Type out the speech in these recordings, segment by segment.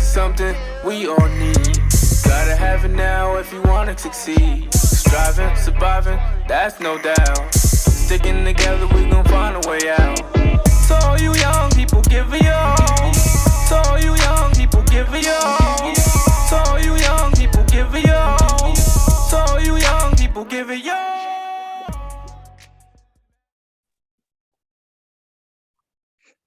something we all need. Gotta have it now if you wanna succeed. Striving, surviving, that's no doubt. Sticking together, we gon' find a way out. To all you young people, give it your all. To all you young people, give it your all. To all you young people, give it your all. To all you young people, give it your all.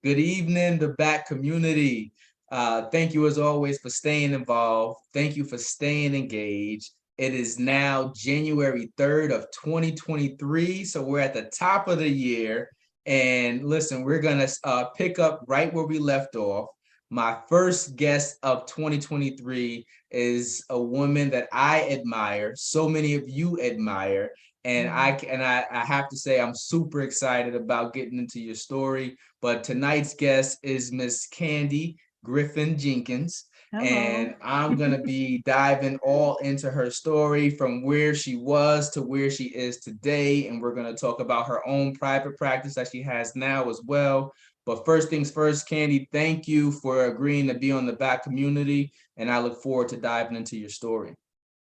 Good evening, the back community. Thank you as always for staying involved. Thank you for staying engaged. It is now January 3rd of 2023. So we're at the top of the year. And listen, we're gonna pick up right where we left off. My first guest of 2023 is a woman that I admire. So many of you admire. And I have to say, I'm super excited about getting into your story. But tonight's guest is Miss Candi Griffin Jenkins. Hello. And I'm going to be diving all into her story from where she was to where she is today. And we're going to talk about her own private practice that she has now as well. But first things first, Candi, thank you for agreeing to be on the back community. And I look forward to diving into your story.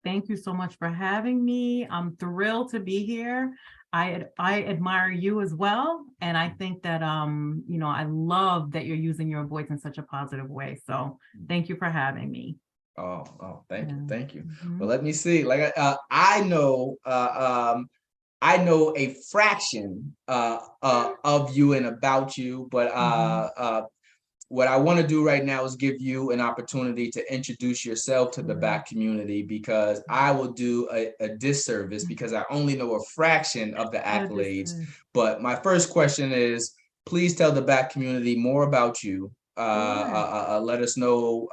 Thank you so much for having me. I'm thrilled to be here. I admire you as well. And I think that, I love that you're using your voice in such a positive way. So thank you for having me. Thank you. Thank you. Mm-hmm. Well, let me see. I know a fraction of you and about you, but what I want to do right now is give you an opportunity to introduce yourself to the back community, because I will do a disservice because I only know a fraction of the accolades. But my first question is, please tell the back community more about you. Let us know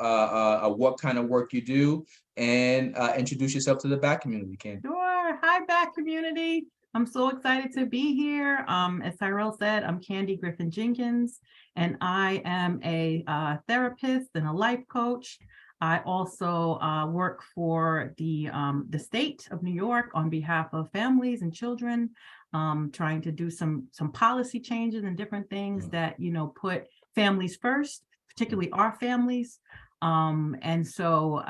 what kind of work you do, and introduce yourself to the back community, Candi. Sure. Hi, back community. I'm so excited to be here. As Tyrell said, I'm Candi Griffin Jenkins, and I am a therapist and a life coach. I also work for the state of New York on behalf of families and children, trying to do some policy changes and different things that, put families first, particularly our families. And so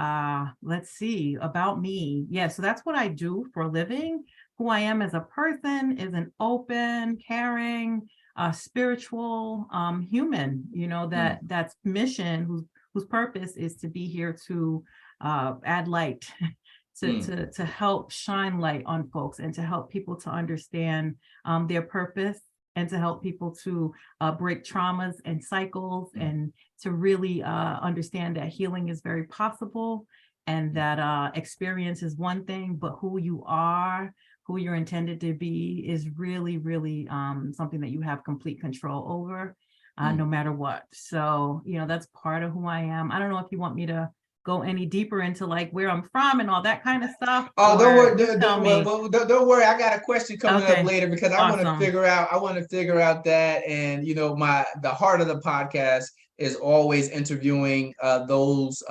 let's see about me. Yeah, so that's what I do for a living. Who I am as a person is an open, caring, spiritual human, that's mission, whose purpose is to be here to add light, to help shine light on folks, and to help people to understand their purpose, and to help people to break traumas and cycles, and to really understand that healing is very possible, and that experience is one thing, but who you are, who you're intended to be, is really, really something that you have complete control over, no matter what. So, that's part of who I am. I don't know if you want me to go any deeper into where I'm from and all that kind of stuff. Oh, don't worry. Don't worry. I got a question coming up later, because I want to figure out that. And the heart of the podcast is always interviewing those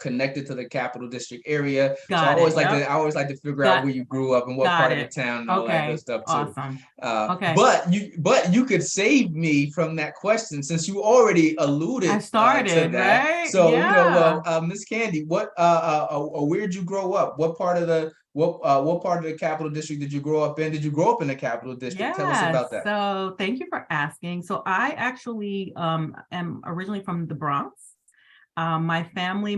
connected to the Capital District area. I always like to figure out where you grew up and what part of the town and all that good stuff too. Awesome. But you could save me from that question, since you already alluded to that. Right? So Miss Candi, where'd you grow up? What part of the Capital District did you grow up in? Did you grow up in the Capital District? Tell us about that. So thank you for asking. So I actually am originally from the Bronx. My family,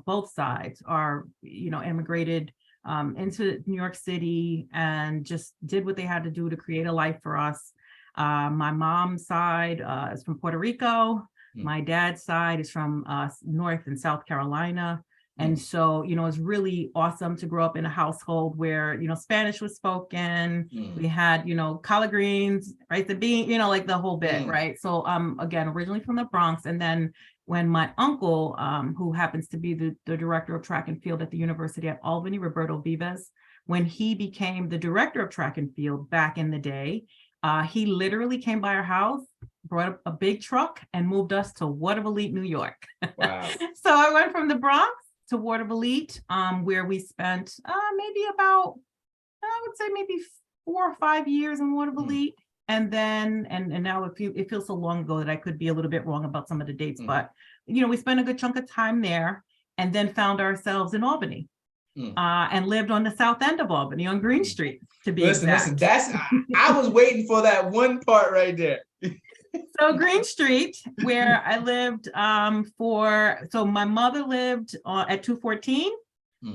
both sides are, immigrated into New York City, and just did what they had to do to create a life for us. My mom's side is from Puerto Rico. My dad's side is from North and South Carolina. And so, it's really awesome to grow up in a household where, Spanish was spoken. We had, collard greens, right? The bean, the whole bit, right? So, again, originally from the Bronx. And then when my uncle, who happens to be the director of track and field at the University at Albany, Roberto Vives, when he became the director of track and field back in the day, he literally came by our house, brought up a big truck, and moved us to Waterville, New York. Wow. So I went from the Bronx to Waterville, where we spent maybe 4 or 5 years in Waterville. And then, and now it feels so long ago that I could be a little bit wrong about some of the dates, but we spent a good chunk of time there and then found ourselves in Albany. And lived on the south end of Albany on Green Street, to be exact. Listen, I was waiting for that one part right there. So Green Street, where I lived so my mother lived at 214.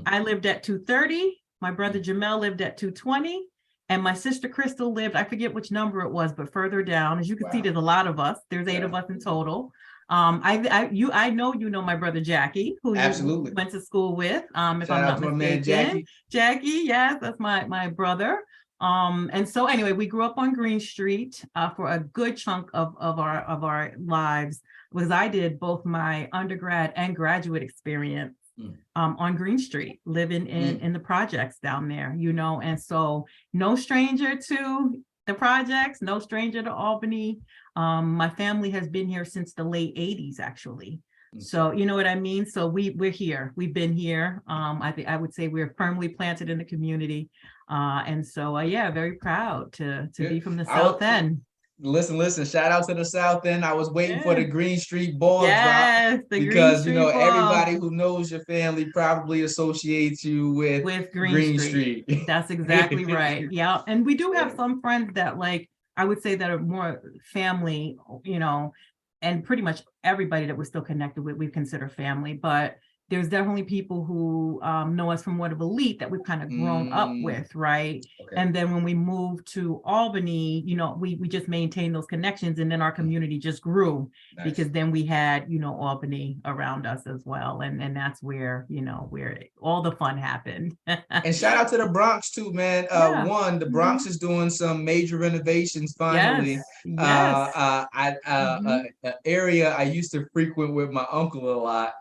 I lived at 230. My brother Jamel lived at 220. And my sister Crystal lived, I forget which number it was, but further down. As you can see, there's a lot of us. There's 8 of us in total. I know my brother Jackie, who you went to school with. If I'm not mistaken, Jackie, yes, that's my brother. And so anyway, we grew up on Green Street for a good chunk of our lives, because I did both my undergrad and graduate experience on Green Street, living in the projects down there, and so no stranger to the projects, no stranger to Albany. My family has been here since the late 80s, actually. So you know what I mean? So we're here. We've been here. I would say we're firmly planted in the community. And so very proud to be from the South End. Listen, shout out to the South End. I was waiting for the Green Street ball drop, because everybody who knows your family probably associates you with Green Street. That's exactly right. Yeah. And we do have some friends that, like, I would say, that are more family, and pretty much everybody that we're still connected with, we consider family. But there's definitely people who know us from Word of Elite that we've kind of grown up with, right? Okay. And then when we moved to Albany, we just maintained those connections, and then our community just grew because then we had, Albany around us as well. And that's where, where all the fun happened. And shout out to the Bronx too, man. The Bronx is doing some major renovations finally. Yes. An area I used to frequent with my uncle a lot.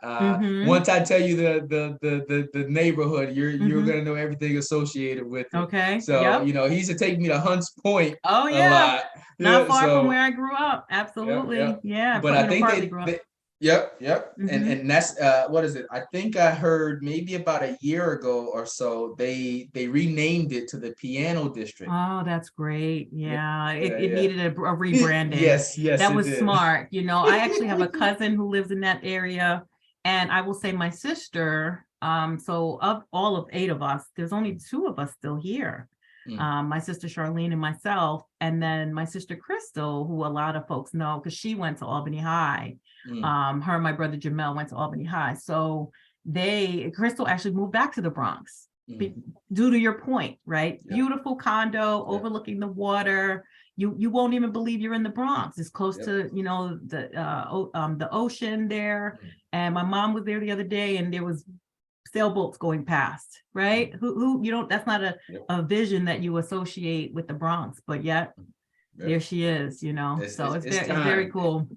Once I tell you the neighborhood, you're gonna know everything associated with it. Okay. So he used to take me to Hunts Point. Oh yeah. A lot. Not far from where I grew up. Absolutely. Yeah. But I think and that's what is it? I think I heard maybe about a year ago or so they renamed it to the Piano District. Oh, that's great. Yeah. It needed a rebranding. Yes. That was smart. I actually have a cousin who lives in that area. And I will say my sister, so of all of 8 of us, there's only 2 of us still here. My sister Charlene and myself, and then my sister Crystal, who a lot of folks know because she went to Albany High. Her and my brother Jamel went to Albany High. So Crystal actually moved back to the Bronx due to your point, right? Yeah. Beautiful condo overlooking the water. You won't even believe you're in the Bronx. It's close to, the ocean there. And my mom was there the other day, and there was sailboats going past, right? That's not a vision that you associate with the Bronx, but yet there she is, so it's very cool.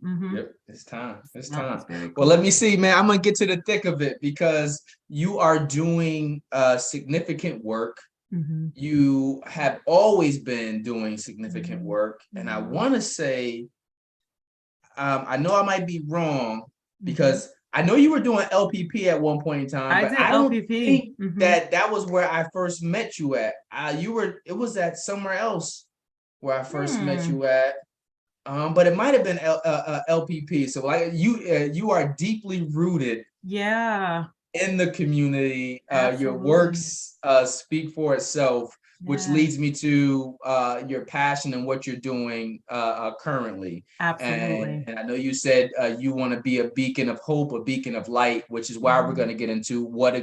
It's time. Cool. Well, let me see, man. I'm going to get to the thick of it, because you are doing significant work. You have always been doing significant work. And I want to say, I know I might be wrong, because I know you were doing LPP at one point in time, but I don't think that was where I first met you at. It was at somewhere else where I first met you at. But it might have been LPP. So you are deeply rooted in the community. Your works speak for itself, which leads me to your passion and what you're doing currently. Absolutely. And I know you said you want to be a beacon of hope, a beacon of light, which is why we're going to get into what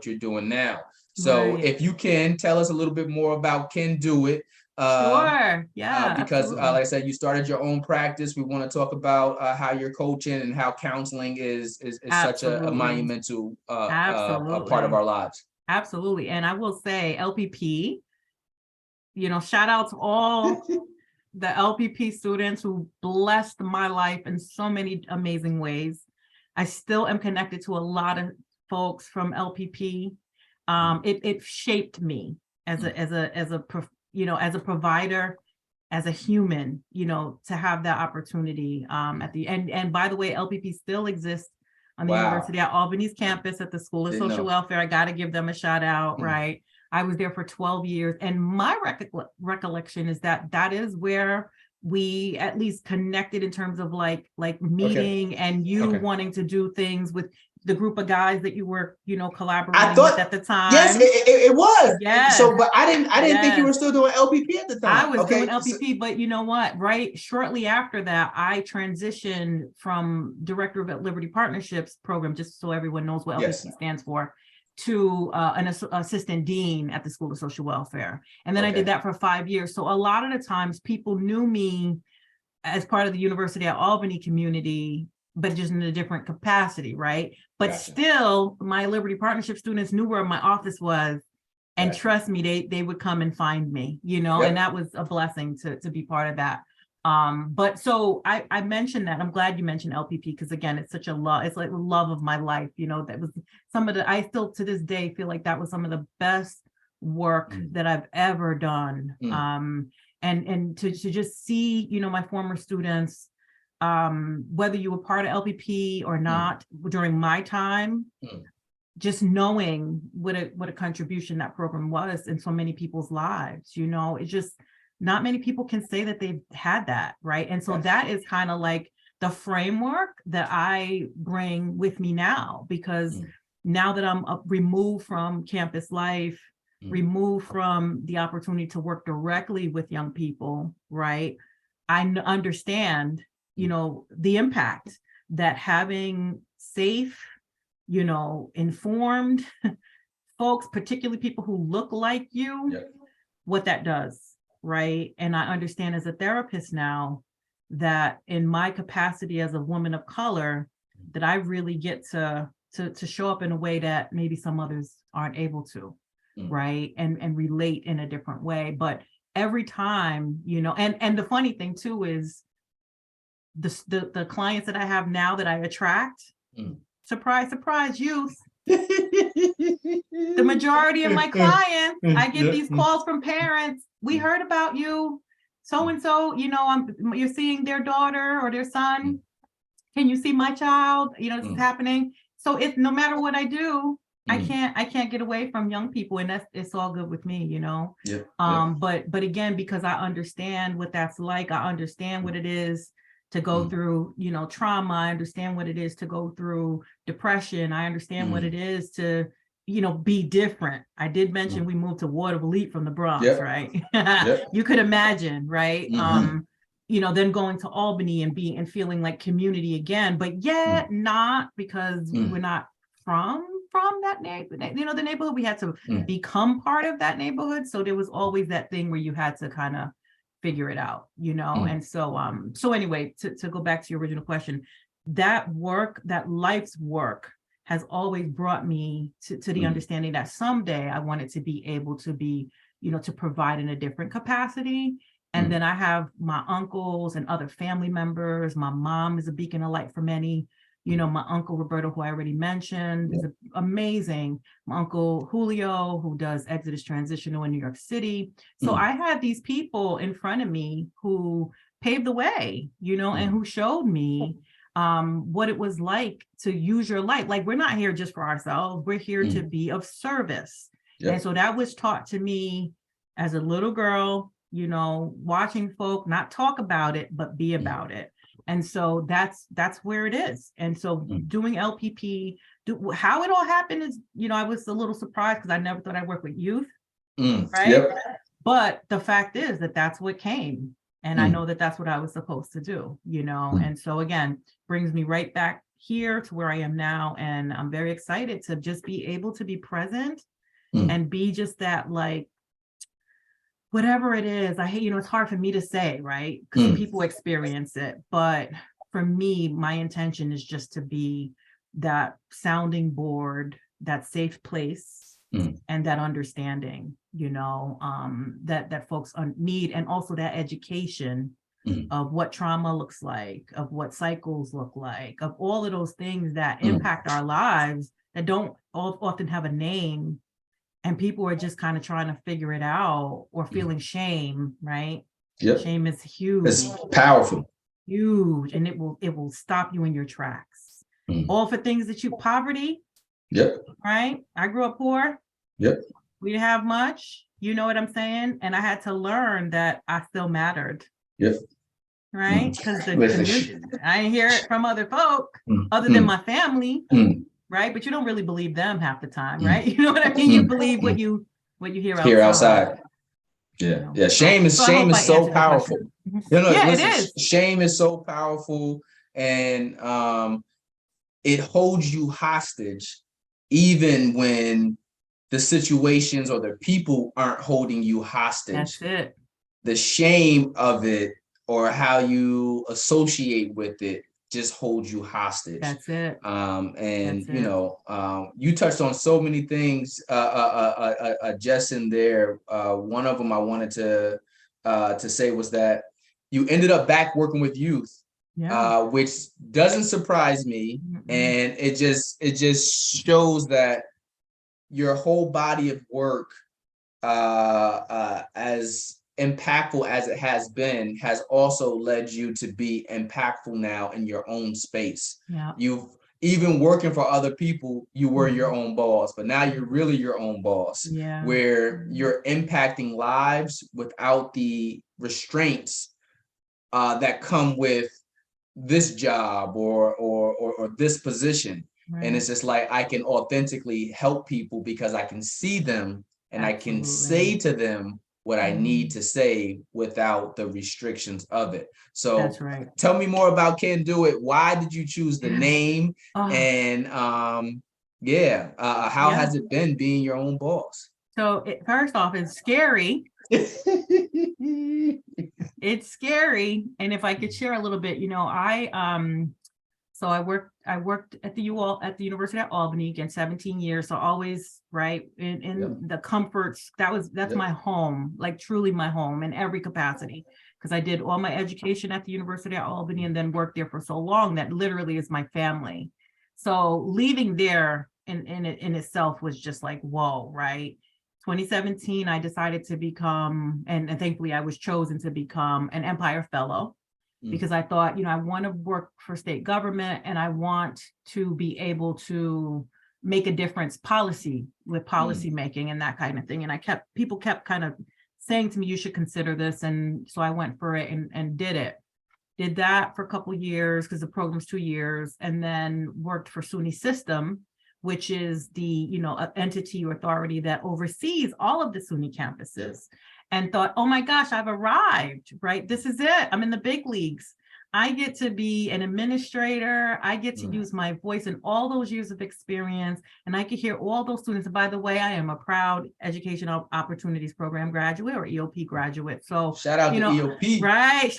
you're doing now. So if you can tell us a little bit more about CanDoIt. Sure. Yeah. Because like I said, you started your own practice. We want to talk about how you're coaching and how counseling is such a monumental a part of our lives. Absolutely. And I will say LPP, shout out to all the LPP students who blessed my life in so many amazing ways. I still am connected to a lot of folks from LPP. It shaped me as a provider, as a human, to have that opportunity at the end. And by the way, LPP still exists on the University at Albany's campus at the School of Social Welfare. I got to give them a shout out, right? I was there for 12 years. And my recollection is that that is where we at least connected in terms of like meeting and you wanting to do things with the group of guys that you were, collaborating with at the time. Yes, it was. Yes. So, but I didn't think you were still doing LPP at the time. I was doing LPP, but you know what? Right shortly after that, I transitioned from Director of Liberty Partnerships program, just so everyone knows what LPP stands for, to an assistant dean at the School of Social Welfare. And then I did that for 5 years. So a lot of the times people knew me as part of the University at Albany community, but just in a different capacity, right? But still, my Liberty Partnership students knew where my office was. And trust me, they would come and find me, and that was a blessing to be part of that. But so I mentioned that. I'm glad you mentioned LPP, because again, it's such a love, it's like the love of my life, that was I still to this day feel like that was some of the best work that I've ever done. And to just see, my former students, whether you were part of LPP or not during my time, just knowing what a contribution that program was in so many people's lives, it's just not many people can say that they've had that, right? And so that is kind of like the framework that I bring with me now, because now that I'm removed from campus life, removed from the opportunity to work directly with young people, right? I understand, the impact that having safe, informed folks, particularly people who look like you, what that does, right? And I understand as a therapist now that in my capacity as a woman of color, that I really get to show up in a way that maybe some others aren't able to, right? And relate in a different way. But every time, and the funny thing too is the clients that I have now that I attract, surprise, surprise, youth. The majority of my clients, I get these calls from parents. We heard about you, so-and-so, you're seeing their daughter or their son. Can you see my child? This is happening. So if no matter what I do, I can't get away from young people, and it's all good with me, But again, because I understand what that's like, I understand what it is to go through, trauma. I understand what it is to go through depression. I understand what it is to, be different. I did mention we moved to Ward of Elite from the Bronx, right? You could imagine, right? Then going to Albany and feeling like community again, but yet not, because we're not from that neighborhood, the neighborhood. We had to become part of that neighborhood. So there was always that thing where you had to kind of figure it out, and so anyway, to go back to your original question, that work, that life's work, has always brought me to the understanding that someday I wanted to be able to be, to provide in a different capacity. And then I have my uncles and other family members. My mom is a beacon of light for many. My uncle Roberto, who I already mentioned, is amazing. My uncle Julio, who does Exodus Transitional in New York City. So I had these people in front of me who paved the way, and who showed me what it was like to use your life. Like, we're not here just for ourselves. We're here to be of service. And so that was taught to me as a little girl, watching folk not talk about it, but be about it. And so that's where it is. And so doing LPP, how it all happened is, I was a little surprised because I never thought I'd work with youth, right? But the fact is that that's what came. And I know that that's what I was supposed to do, And so again, brings me right back here to where I am now. And I'm very excited to just be able to be present and be just that, like, whatever it is. I hate, it's hard for me to say, right? Because people experience it. But for me, my intention is just to be that sounding board, that safe place, and that understanding, that folks need, and also that education of what trauma looks like, of what cycles look like, of all of those things that impact our lives that don't often have a name. And people are just kind of trying to figure it out, or feeling shame, right? Shame is huge. It's powerful. Huge. And it will stop you in your tracks. All for things that poverty. Right? I grew up poor. We didn't have much, you know what I'm saying? And I had to learn that I still mattered. Yep. Right? Because the Listen, community, I didn't hear it from other folk other mm, than my family, mm, right? But you don't really believe them half the time, mm, right? You know what I mean? You mm, believe what mm. you hear Here outside. outside. Yeah. You know? Yeah. Shame So I hope I is so answered the powerful. question. You know, Yeah, it listen, is. shame is so powerful, and it holds you hostage even when the situations or the people aren't holding you hostage. That's it. The shame of it or how you associate with it just holds you hostage. That's it. And That's you it. know, you touched on so many things, just in there. One of them I wanted to say was that you ended up back working with youth, Yeah. which doesn't surprise me, and it just shows that your whole body of work, as impactful as it has also led you to be impactful now in your own space. Yeah. You've even working for other people, you were your own boss, but now you're really your own boss, Yeah. where you're impacting lives without the restraints that come with this job or this position. Right. And it's just like I can authentically help people because I can see them and I can say Absolutely. to them what I need to say without the restrictions of it. So That's right. tell me more about CanDoIt. Why did you choose the name? Oh, And how Yeah. has it been being your own boss? so first off, it's scary. It's scary. And if I could share a little bit, you know, so I worked at the University of Albany again, 17 years. So always right in Yep. the comforts. That's Yep. my home, like truly my home in every capacity. Because I did all my education at the University of Albany and then worked there for so long that literally is my family. So leaving there in itself was just like, whoa, right? 2017, I decided to become, and thankfully I was chosen to become an Empire Fellow, because I thought, you know, I want to work for state government and I want to be able to make a difference with policy making and that kind of thing. And people kept kind of saying to me, you should consider this. And so I went for it and did that for a couple of years because the program's 2 years, and then worked for SUNY System, which is the, you know, entity or authority that oversees all of the SUNY campuses. And thought, oh my gosh, I've arrived, right? This is it. I'm in the big leagues. I get to be an administrator. I get to use my voice in all those years of experience. And I could hear all those students. And by the way, I am a proud Educational Opportunities Program graduate or EOP graduate. So shout out to EOP. Right.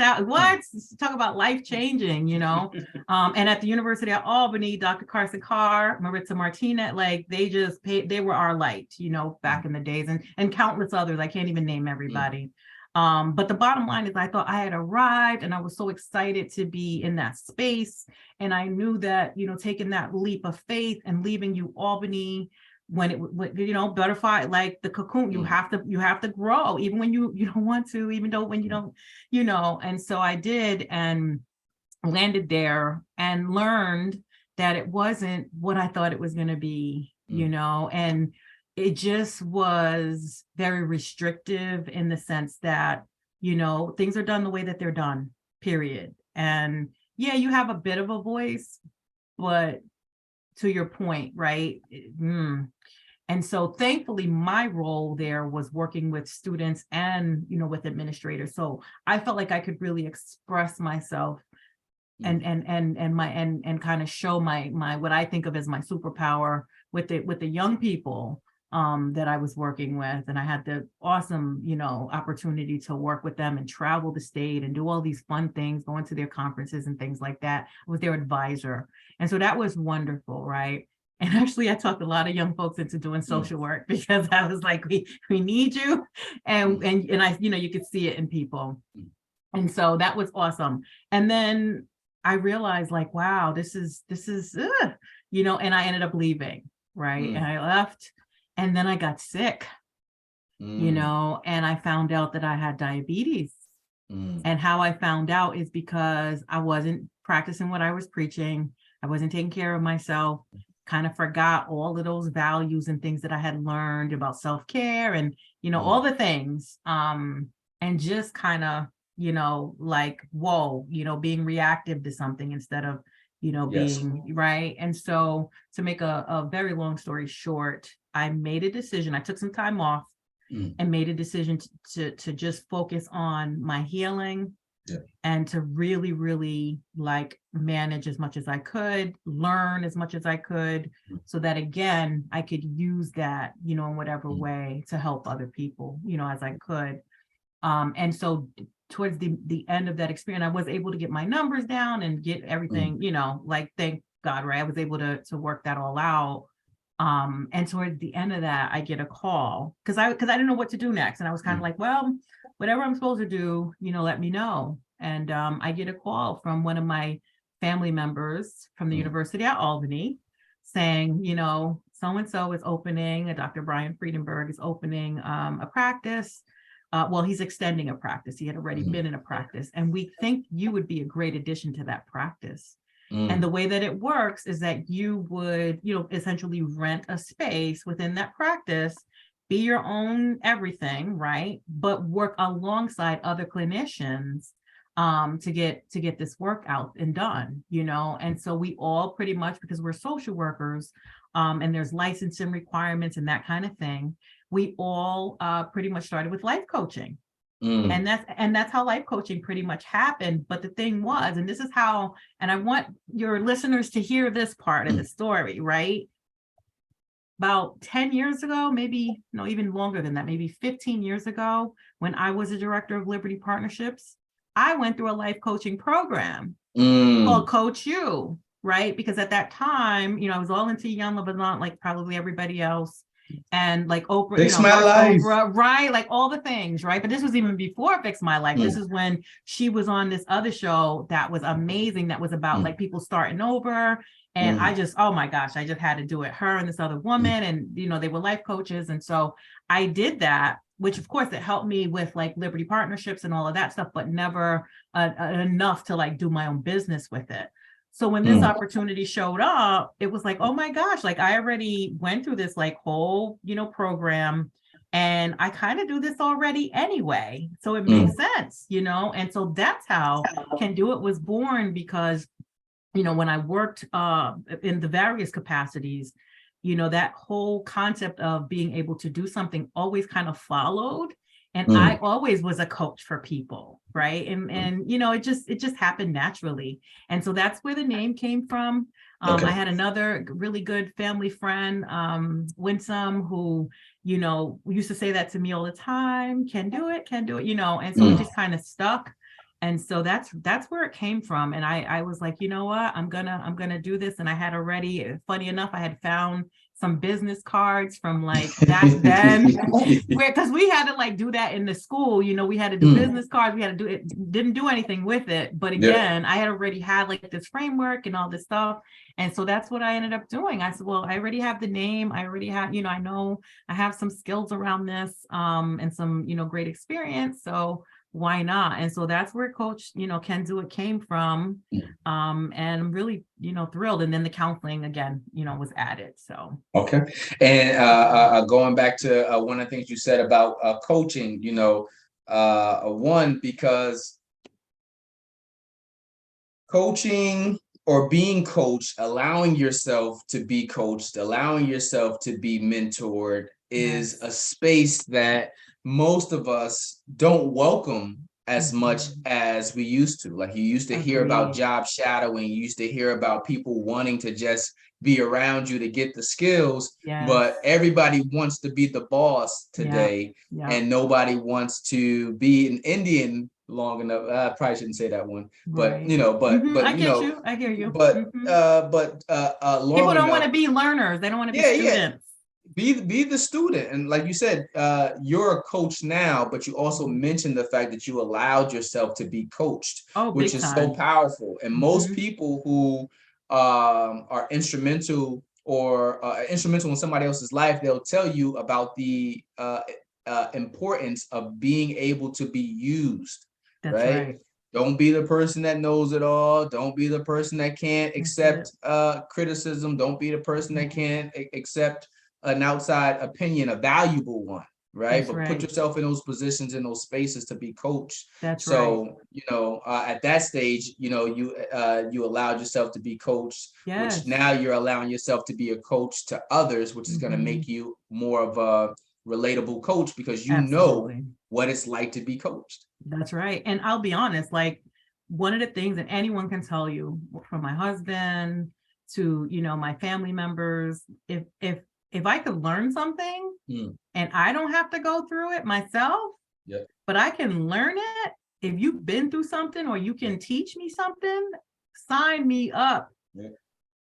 Talk about life changing, you know. And at the University of Albany, Dr. Carson Carr, Maritza Martinez, like they were our light, you know, back in the days, and countless others. I can't even name everybody. But the bottom line is I thought I had arrived and I was so excited to be in that space. And I knew that, you know, taking that leap of faith and leaving Albany when you know, butterfly, like the cocoon, you have to grow even when you don't want to, even though when you don't, you know. And so I did, and landed there and learned that it wasn't what I thought it was going to be, you know, and it just was very restrictive in the sense that, you know, things are done the way that they're done, period. And yeah, you have a bit of a voice, but to your point, right? And so thankfully my role there was working with students and, you know, with administrators. So I felt like I could really express myself and kind of show my what I think of as my superpower with the young people that I was working with. And I had the awesome, you know, opportunity to work with them and travel the state and do all these fun things, going to their conferences and things like that. I was their advisor. And so that was wonderful, right? And actually, I talked a lot of young folks into doing social work because I was like, we need you. And I, you know, you could see it in people. And so that was awesome. And then I realized like, wow, this is, you know, and I ended up leaving, right? And I left. And then I got sick, you know, and I found out that I had diabetes. And how I found out is because I wasn't practicing what I was preaching. I wasn't taking care of myself. kind of forgot all of those values and things that I had learned about self-care and, all the things, and just kind of, like, whoa, being reactive to something instead of, being right. And so to make a very long story short, I made a decision. I took some time off and made a decision to just focus on my healing and to really, really like manage as much as I could, learn as much as I could, so that again, I could use that, in whatever way to help other people, as I could. And so towards the end of that experience, I was able to get my numbers down and get everything, like, thank God, right? I was able to work that all out. And towards the end of that, I get a call because I didn't know what to do next. And I was kind of like, well, whatever I'm supposed to do, let me know. And I get a call from one of my family members from the University at Albany saying, so-and-so is opening, Dr. Brian Friedenberg is opening a practice. Well, he's extending a practice. He had already been in a practice. And we think you would be a great addition to that practice. And the way that it works is that you would, essentially rent a space within that practice, be your own everything, right? But work alongside other clinicians to get this work out and done, And so we all pretty much, because we're social workers, and there's licensing requirements and that kind of thing, we all pretty much started with life coaching. And that's how life coaching pretty much happened. But the thing was, and this is how, and I want your listeners to hear this part of the story, right? About 10 years ago, maybe, no, even longer than that, maybe 15 years ago, when I was a director of Liberty Partnerships, I went through a life coaching program called Coach You, right? Because at that time, I was all into Young Lebanon, like probably everybody else. And like Oprah, Fix My Life. Oprah, right? Like all the things, right? But this was even before Fix My Life. This is when she was on this other show that was amazing. That was about like people starting over. And I just, oh my gosh, I just had to do it. Her and this other woman, and they were life coaches. And so I did that, which of course it helped me with like Liberty Partnerships and all of that stuff, but never enough to like do my own business with it. So when this opportunity showed up, it was like, oh my gosh, like I already went through this like whole, program, and I kind of do this already anyway. So it makes sense, and so that's how CanDoIt was born, because, when I worked in the various capacities, that whole concept of being able to do something always kind of followed. And I always was a coach for people, right? And it just happened naturally. And so that's where the name came from. I had another really good family friend, Winsome, who, used to say that to me all the time, can do it, and so it just kind of stuck. And so that's where it came from. And I was like, you know what, I'm gonna do this. And I had already, funny enough, I had found some business cards from like back then, because we had to like do that in the school, we had to do business cards, we had to do it, didn't do anything with it. But again, I had already had like this framework and all this stuff. And so that's what I ended up doing. I said, well, I already have the name. I already have, I know I have some skills around this, and some, great experience. So why not? And so that's where Coach, CanDoIt came from. And I'm really, thrilled. And then the counseling again, was added. So. Okay. And going back to one of the things you said about coaching, one, because coaching or being coached, allowing yourself to be coached, allowing yourself to be mentored is a space that most of us don't welcome as much as we used to. Like you used to hear about job shadowing, you used to hear about people wanting to just be around you to get the skills, but everybody wants to be the boss today, and nobody wants to be an Indian long enough. I probably shouldn't say that one, but I hear you. But long people don't enough, want to be learners. They don't want to be students. Be the student. And like you said, you're a coach now, but you also mentioned the fact that you allowed yourself to be coached, which is so powerful. And most people who are instrumental or instrumental in somebody else's life, they'll tell you about the importance of being able to be used. That's right. Don't be the person that knows it all. Don't be the person that can't That's accept criticism. Don't be the person that can't accept an outside opinion, a valuable one, right? That's But put right. yourself in those positions, in those spaces to be coached. That's right. So, at that stage, you allowed yourself to be coached, Yes. which now you're allowing yourself to be a coach to others, which is going to make you more of a relatable coach because you know Absolutely. what it's like to be coached. That's right. And I'll be honest, like one of the things that anyone can tell you, from my husband to, my family members, if I could learn something and I don't have to go through it myself, but I can learn it. If you've been through something or you can teach me something, sign me up.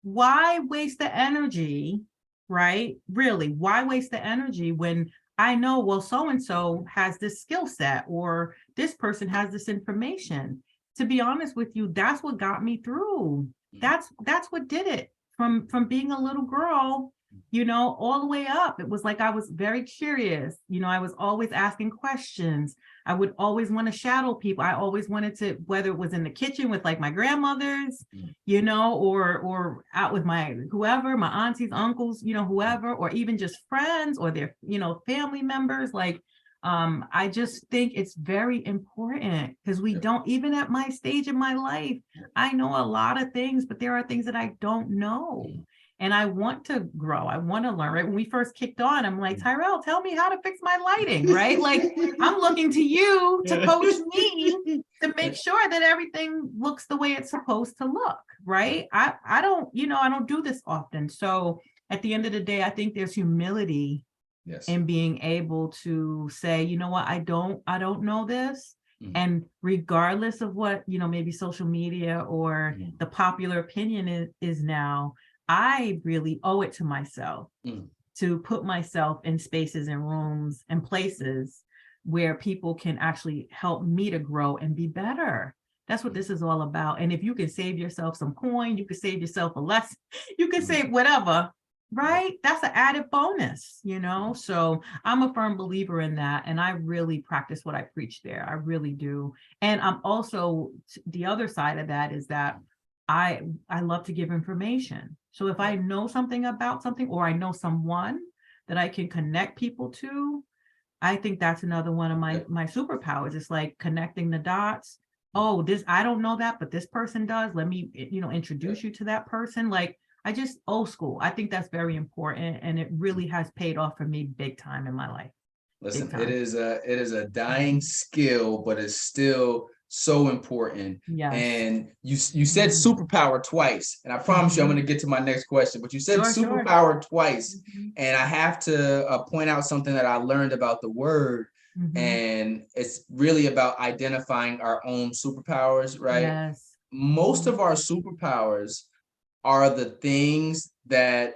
Why waste the energy, right? Really, why waste the energy when I know, well, so-and-so has this skill set or this person has this information. To be honest with you, that's what got me through. That's what did it from being a little girl, all the way up. It was like I was very curious. I was always asking questions. I would always want to shadow people. I always wanted to, whether it was in the kitchen with like my grandmothers, or out with my whoever, my aunties, uncles, whoever, or even just friends or their, family members. Like, I just think it's very important because we don't, even at my stage in my life, I know a lot of things, but there are things that I don't know. And I want to grow. I want to learn, right? When we first kicked on, I'm like, Tyrell, tell me how to fix my lighting, right? Like, I'm looking to you to coach me to make sure that everything looks the way it's supposed to look, right? I don't, I don't do this often. So at the end of the day, I think there's humility in being able to say, you know what, I don't know this. And regardless of what, maybe social media or the popular opinion is now, I really owe it to myself to put myself in spaces and rooms and places where people can actually help me to grow and be better. That's what this is all about. And if you can save yourself some coin, you can save yourself a lesson, you can save whatever, right? That's an added bonus, So I'm a firm believer in that. And I really practice what I preach there. I really do. And I'm also, the other side of that is that I love to give information. So if I know something about something, or I know someone that I can connect people to, I think that's another one of my superpowers. It's like connecting the dots. Oh, I don't know that, but this person does. Let me, introduce you to that person. Like, I just old school. I think that's very important. And it really has paid off for me big time in my life. Listen, it is a dying skill, but it's still so important. And you said superpower twice, and I promise you I'm going to get to my next question, but you said superpower twice. And I have to point out something that I learned about the word, and it's really about identifying our own superpowers, right? Most of our superpowers are the things that,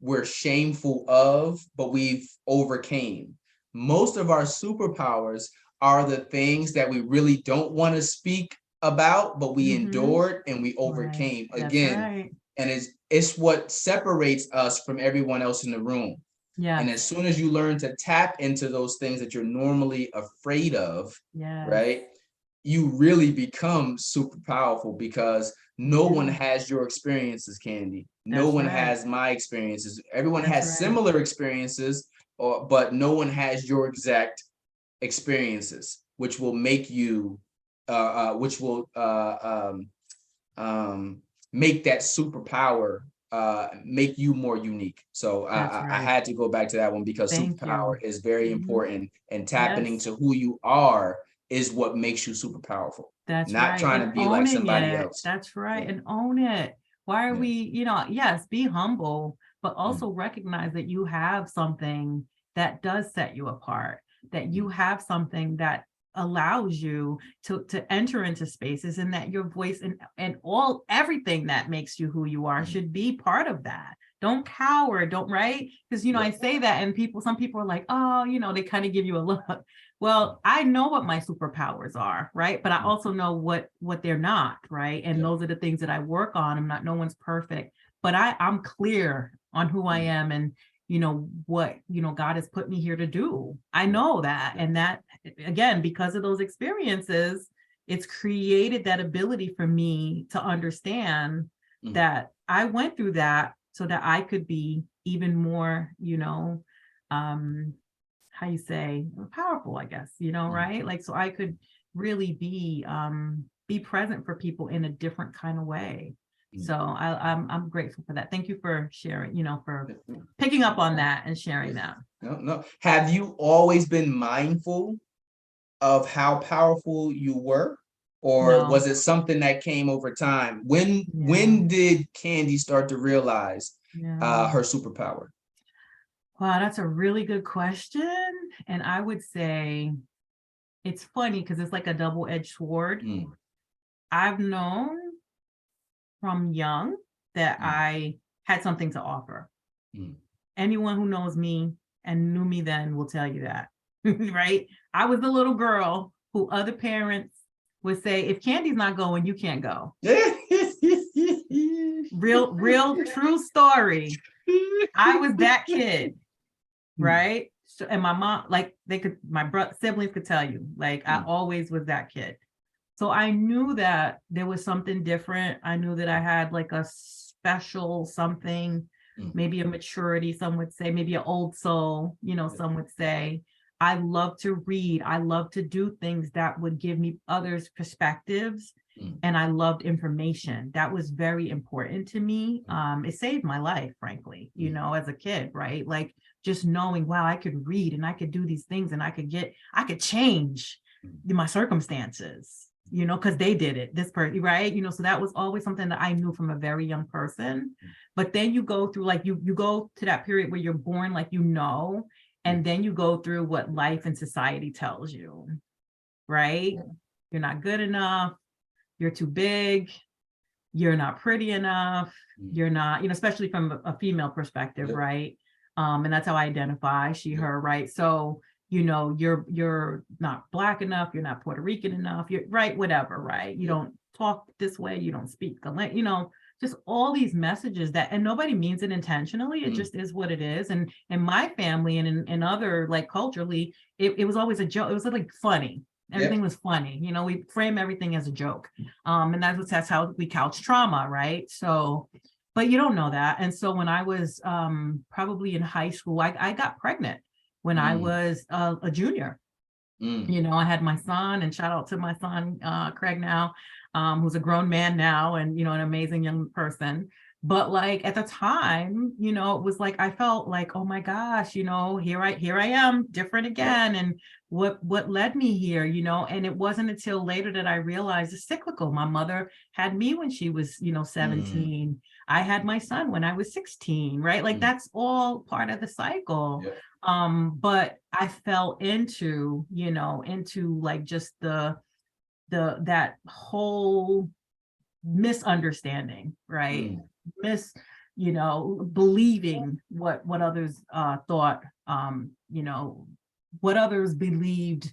we're shameful of, but we've overcame. Most of our superpowers are the things that we really don't want to speak about, but we endured and we overcame. Again, and it's what separates us from everyone else in the room. And as soon as you learn to tap into those things that you're normally afraid of, right, you really become super powerful, because no one has your experiences, Candi. No one has my experiences. Everyone has similar experiences, but no one has your exact experiences, which will make you make that superpower make you more unique. So I had to go back to that one, because superpower is very important, and tapping into who you are is what makes you super powerful. That's not trying to be like somebody else. That's right. And own it. Why are we, yes, be humble, but also recognize that you have something that does set you apart, that you have something that allows you to enter into spaces, and that your voice and everything that makes you who you are should be part of that. Don't cower, right? Because, I say that, and some people are like, oh, they kind of give you a look. Well, I know what my superpowers are, right? But I also know what they're not, right? And those are the things that I work on. No one's perfect, but I'm clear on who I am, and what God has put me here to do. I know that. And that, again, because of those experiences, it's created that ability for me to understand that I went through that so that I could be even more, how you say, powerful, I guess, right? Like, so I could really be present for people in a different kind of way. So I'm grateful for that. Thank you for sharing, for picking up on that and sharing that. No. Have you always been mindful of how powerful you were? Or No. was it something that came over time? When did Candi start to realize her superpower? Wow, that's a really good question. And I would say it's funny because it's like a double-edged sword. I've known from young that I had something to offer. Anyone who knows me and knew me then will tell you that, right? I was the little girl who other parents would say, if Candi's not going, you can't go. Real true story. I was that kid, right? So, and my mom, like my siblings could tell you, like I always was that kid. So I knew that there was something different. I knew that I had like a special something, maybe a maturity, some would say, maybe an old soul, some would say. I love to read. I love to do things that would give me others' perspectives. And I loved information. That was very important to me. It saved my life, frankly, as a kid, right? Like just knowing, wow, I could read and I could do these things and I could change my circumstances, because they did it, this person, right? So that was always something that I knew from a very young person. But then you go through, like, you go to that period where you're born, like, and then you go through what life and society tells you, right? You're not good enough. You're too big. You're not pretty enough. You're not, especially from a female perspective, right? And that's how I identify, she, her, right? So, you're not Black enough. You're not Puerto Rican enough. You're right, whatever, right? You don't talk this way. You don't speak the language, just all these messages and nobody means it intentionally. It just is what it is. And in my family and in other, like, culturally, it was always a joke. It was like funny. Everything was funny. We frame everything as a joke. And that's how we couch trauma, right? So, but you don't know that. And so when I was probably in high school, I got pregnant when I was a junior. I had my son, and shout out to my son, Craig now, who's a grown man now and, an amazing young person. But like at the time, it was like, I felt like, oh my gosh, here I am, different again. And what led me here, and it wasn't until later that I realized it's cyclical. My mother had me when she was, 17. I had my son when I was 16, right? Like that's all part of the cycle. But I fell into like just that whole misunderstanding, right? Believing what others thought, what others believed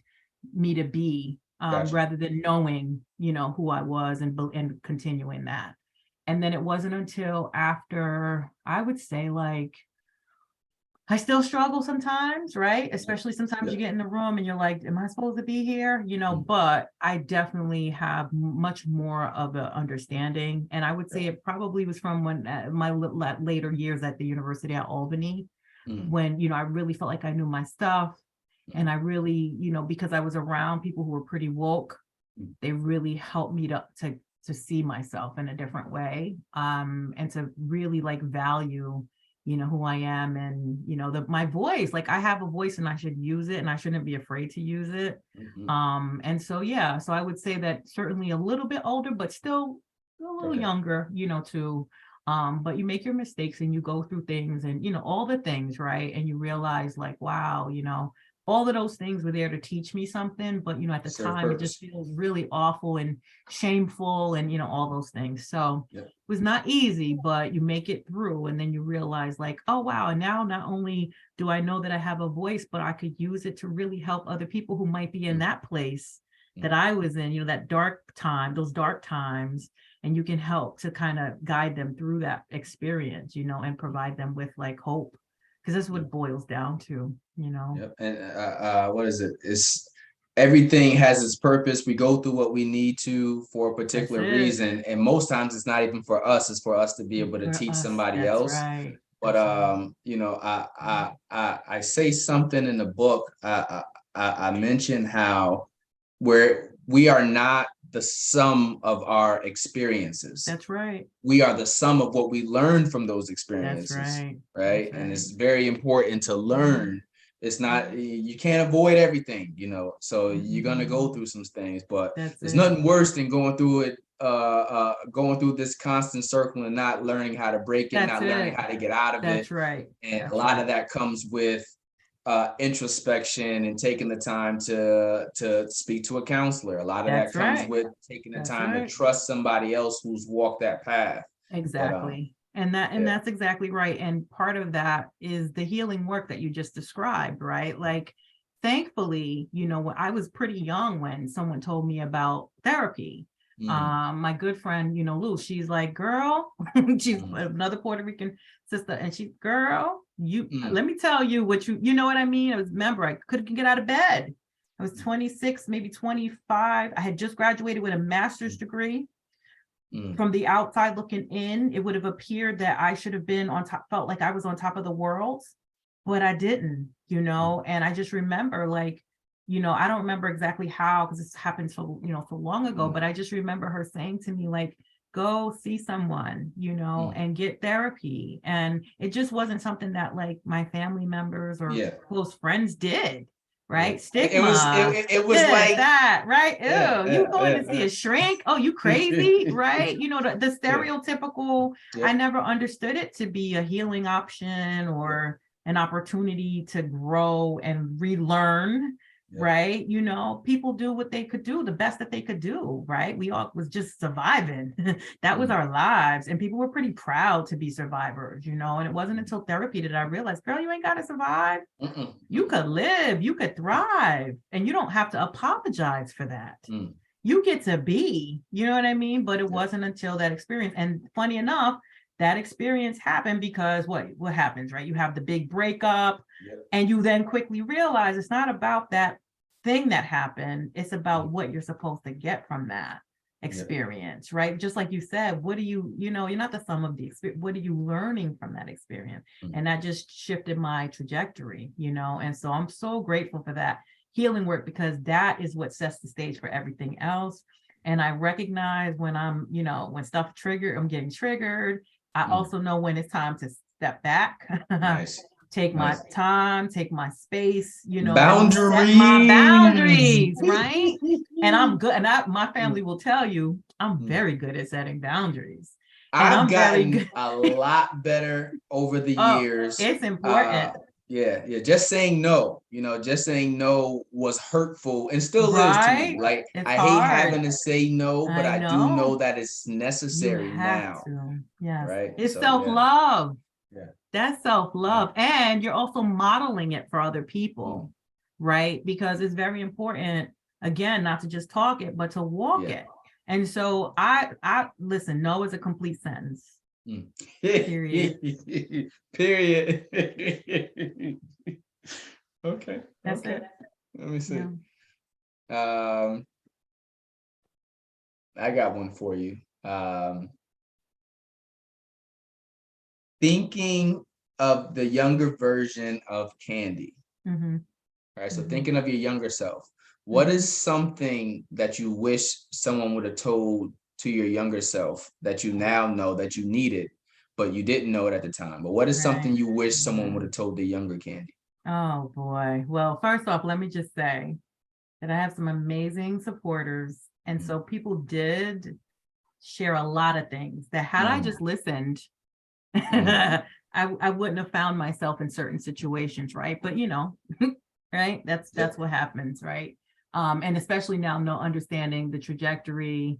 me to be, rather than knowing, who I was and continuing that. And then it wasn't until after, I would say, like, I still struggle sometimes, right? Especially sometimes you get in the room and you're like, am I supposed to be here? But I definitely have much more of an understanding. And I would say it probably was from when my later years at the University at Albany, when, I really felt like I knew my stuff. And I really, because I was around people who were pretty woke, they really helped me to see myself in a different way, and to really like value who I am and, my voice. Like I have a voice and I should use it and I shouldn't be afraid to use it. And so, so I would say that certainly a little bit older, but still a little younger, too. But you make your mistakes and you go through things and, all the things, right? And you realize like, wow, all of those things were there to teach me something, but, at the time it just feels really awful and shameful and, all those things. So it was not easy, but you make it through. And then you realize like, oh, wow. And now not only do I know that I have a voice, but I could use it to really help other people who might be in that place that I was in, that those dark times. And you can help to kind of guide them through that experience, and provide them with like hope. Because that's what it boils down to, And what is it? everything has its purpose. We go through what we need to for a particular That's it. reason. And most times it's not even for us, it's for us to be able to For teach us, somebody that's else. right. But That's right. you know, I say something in the book. I mentioned how we are not the sum of our experiences. That's right. We are the sum of what we learn from those That's experiences, right. right? That's And right. it's very important to learn. It's not, you can't avoid everything, you know, so you're gonna go through some things, but That's there's it. nothing worse than going through it, going through this constant circle and not learning how to break it, That's not learning it. how to get out of it. That's right. And That's a lot right. of that comes with introspection and taking the time to speak to a counselor. A lot of that That's comes right. with taking the That's time to right. trust somebody else who's walked that path. But Exactly. And yeah, that's exactly right. And part of that is the healing work that you just described, right? Like, thankfully, you know, when I was pretty young when someone told me about therapy. My good friend, you know, Lou, she's like, girl, she's another Puerto Rican sister, and she, girl, let me tell you what you know what I mean? I was, remember, I couldn't get out of bed. I was 26, maybe 25. I had just graduated with a master's degree. From the outside looking in, it would have appeared that I should have been on top, felt like I was on top of the world, but I didn't, you know. And I just remember, like, you know, I don't remember exactly how, because this happened so, you know, so long ago, but I just remember her saying to me, like, go see someone, you know, and get therapy. And it just wasn't something that like my family members or close friends did. Right? Stigma. It was This, like that, right? Ew, you going to see yeah. a shrink? Oh, you crazy, right? You know, the Yeah. stereotypical, Yeah. I never understood it to be a healing option or an opportunity to grow and relearn, right? You know, people do what they could do, the best that they could do, right? We all was just surviving. That was our lives. And people were pretty proud to be survivors, you know, and it wasn't until therapy that I realized, girl, you ain't got to survive. You could live, you could thrive, and you don't have to apologize for that. You get to be, you know what I mean? But it wasn't until that experience. And funny enough, that experience happened because what happens, right? You have the big breakup, and you then quickly realize it's not about that thing that happened. It's about what you're supposed to get from that experience, right? Just like you said, what do you know, you're not the sum of the experience. What are you learning from that experience? And that just shifted my trajectory, you know? And so I'm so grateful for that healing work, because that is what sets the stage for everything else. And I recognize when I'm, you know, when stuff triggered, I'm getting triggered. I also know when it's time to step back. Nice. Take my time, take my space, you know, boundaries. set my boundaries, right? And I'm good. And my family will tell you, I'm very good at setting boundaries. And I've I'm very gotten good. a lot better over the years. It's important. Yeah. Just saying no, you know, just saying no was hurtful and still is to me. Like, It's I hate hard. having to say no, but I do know that it's You necessary have now. to. Yes. Right. It's So, self-love. Yeah. That's self-love. And you're also modeling it for other people, right? Because it's very important, again, not to just talk it, but to walk it. And so I listen, no is a complete sentence. Period. Period. Okay. That's it. Let me see. I got one for you. Thinking of the younger version of Candi. Right. So thinking of your younger self, what is something that you wish someone would have told to your younger self that you now know that you needed, but you didn't know it at the time? But what is something you wish someone would have told the younger Candi? Oh boy. Well, first off, let me just say that I have some amazing supporters. And so people did share a lot of things that had I just listened, I wouldn't have found myself in certain situations, right? But you know, right? That's what happens, right? And especially now, understanding the trajectory,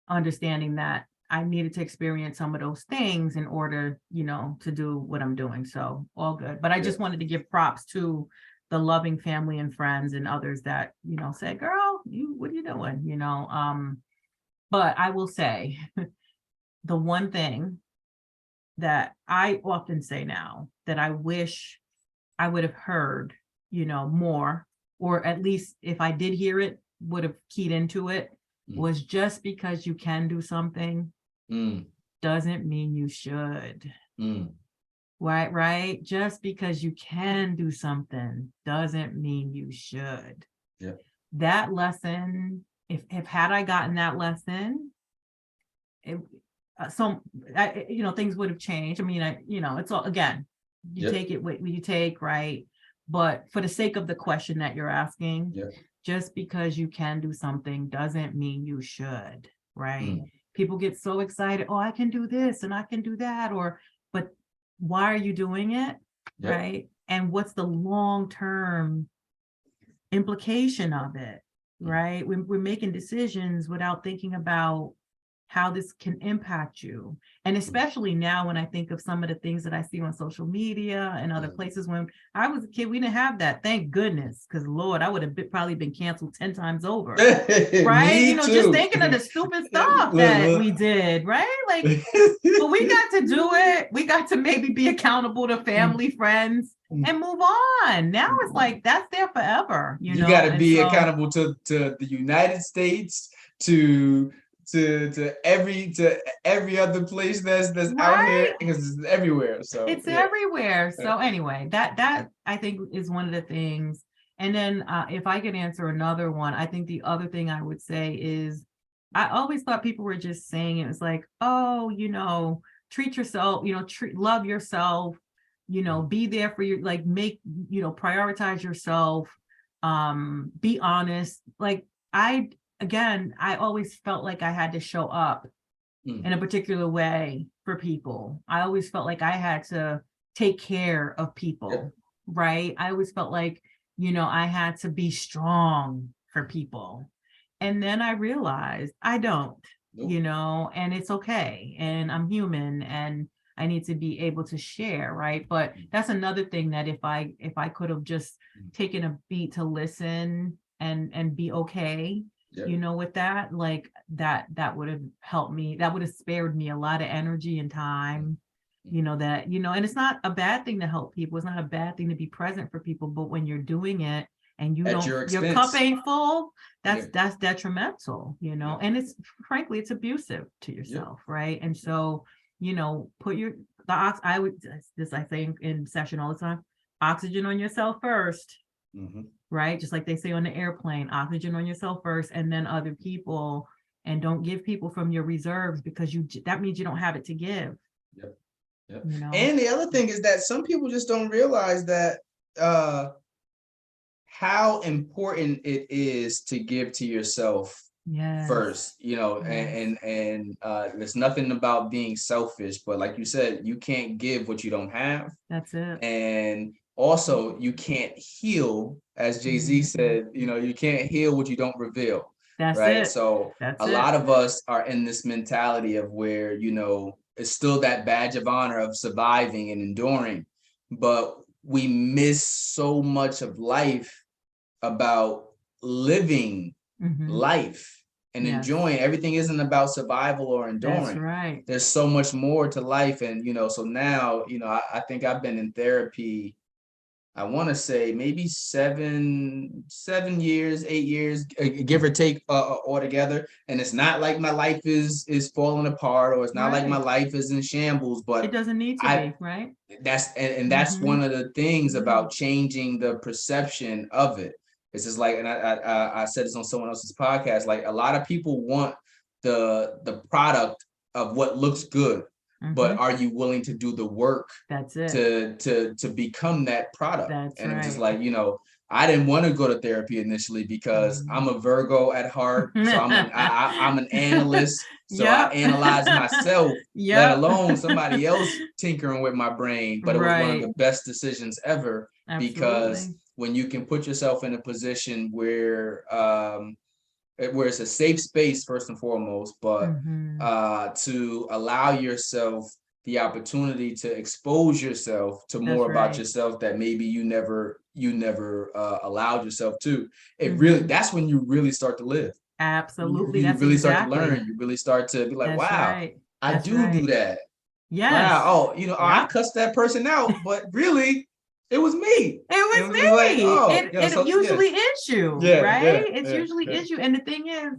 understanding that I needed to experience some of those things in order, you know, to do what I'm doing. So all good. But I just wanted to give props to the loving family and friends and others that, you know, said, girl, what are you doing? You know, but I will say the one thing that I often say now that I wish I would have heard, you know, more or at least if I did hear it, would have keyed into it, was just because you can do something doesn't mean you should. Right? Just because you can do something doesn't mean you should. Yeah. That lesson, if had I gotten that lesson, things would have changed. I mean, it's all, again, you take it what you take, right? But for the sake of the question that you're asking, just because you can do something doesn't mean you should, right? People get so excited, oh, I can do this and I can do that, but why are you doing it, right? And what's the long-term implication of it, right? We're making decisions without thinking about how this can impact you. And especially now when I think of some of the things that I see on social media and other places. When I was a kid, we didn't have that, thank goodness, because Lord, I would have probably been canceled 10 times over, right? Just thinking of the stupid stuff that we did, right? Like, but we got to do it. We got to maybe be accountable to family, friends, and move on. Now it's like, that's there forever, you know? got to be accountable to the United States, to every other place that's out here, because it's everywhere. So it's everywhere. So anyway, that I think is one of the things. And then if I could answer another one, I think the other thing I would say is, I always thought people were just saying it was like, oh, treat yourself, love yourself, be there for your, like, prioritize yourself, be honest. Like, I always felt like I had to show up in a particular way for people. I always felt like I had to take care of people, right? I always felt like, I had to be strong for people. And then I realized I don't, and it's okay. And I'm human and I need to be able to share, right? But that's another thing that if I could have just taken a beat to listen and be okay, with that, like that would have helped me. That would have spared me a lot of energy and time, and it's not a bad thing to help people. It's not a bad thing to be present for people, but when you're doing it and your cup ain't full, that's detrimental, and it's frankly, it's abusive to yourself, right? And so, put I say in session all the time, oxygen on yourself first. Right? Just like they say on the airplane, oxygen on yourself first and then other people, and don't give people from your reserves, because that means you don't have it to give. And the other thing is that some people just don't realize that how important it is to give to yourself first, and there's nothing about being selfish, but like you said, you can't give what you don't have. That's it. And also, you can't heal, as Jay-Z said, you can't heal what you don't reveal. That's right. It. So a lot of us are in this mentality of where, it's still that badge of honor of surviving and enduring, but we miss so much of life about living life and enjoying. Everything isn't about survival or enduring. That's right. There's so much more to life. And, so now, I think I've been in therapy, I want to say maybe 7 years, 8 years, give or take, altogether. And it's not like my life is falling apart, or it's not like my life is in shambles, but it doesn't need to be, right? That's one of the things about changing the perception of it. It's just like, and I said this on someone else's podcast, like a lot of people want the product of what looks good. But are you willing to do the work? That's it. To become that product? That's and right. I'm just like, I didn't want to go to therapy initially because I'm a Virgo at heart. So I'm an analyst. So I analyze myself, let alone somebody else tinkering with my brain. But it was one of the best decisions ever. Absolutely. Because when you can put yourself in a position where it's a safe space first and foremost, but to allow yourself the opportunity to expose yourself to more about yourself that maybe you never allowed yourself to. It really, that's when you really start to live. Absolutely. You really start to learn. You really start to be like, wow, I do that. Yes. Wow. Oh, I cussed that person out, but really It was me. It was was just like, me. oh, It yeah, so, usually is you, Yeah, right? yeah, It's yeah, usually yeah. is you. And the thing is,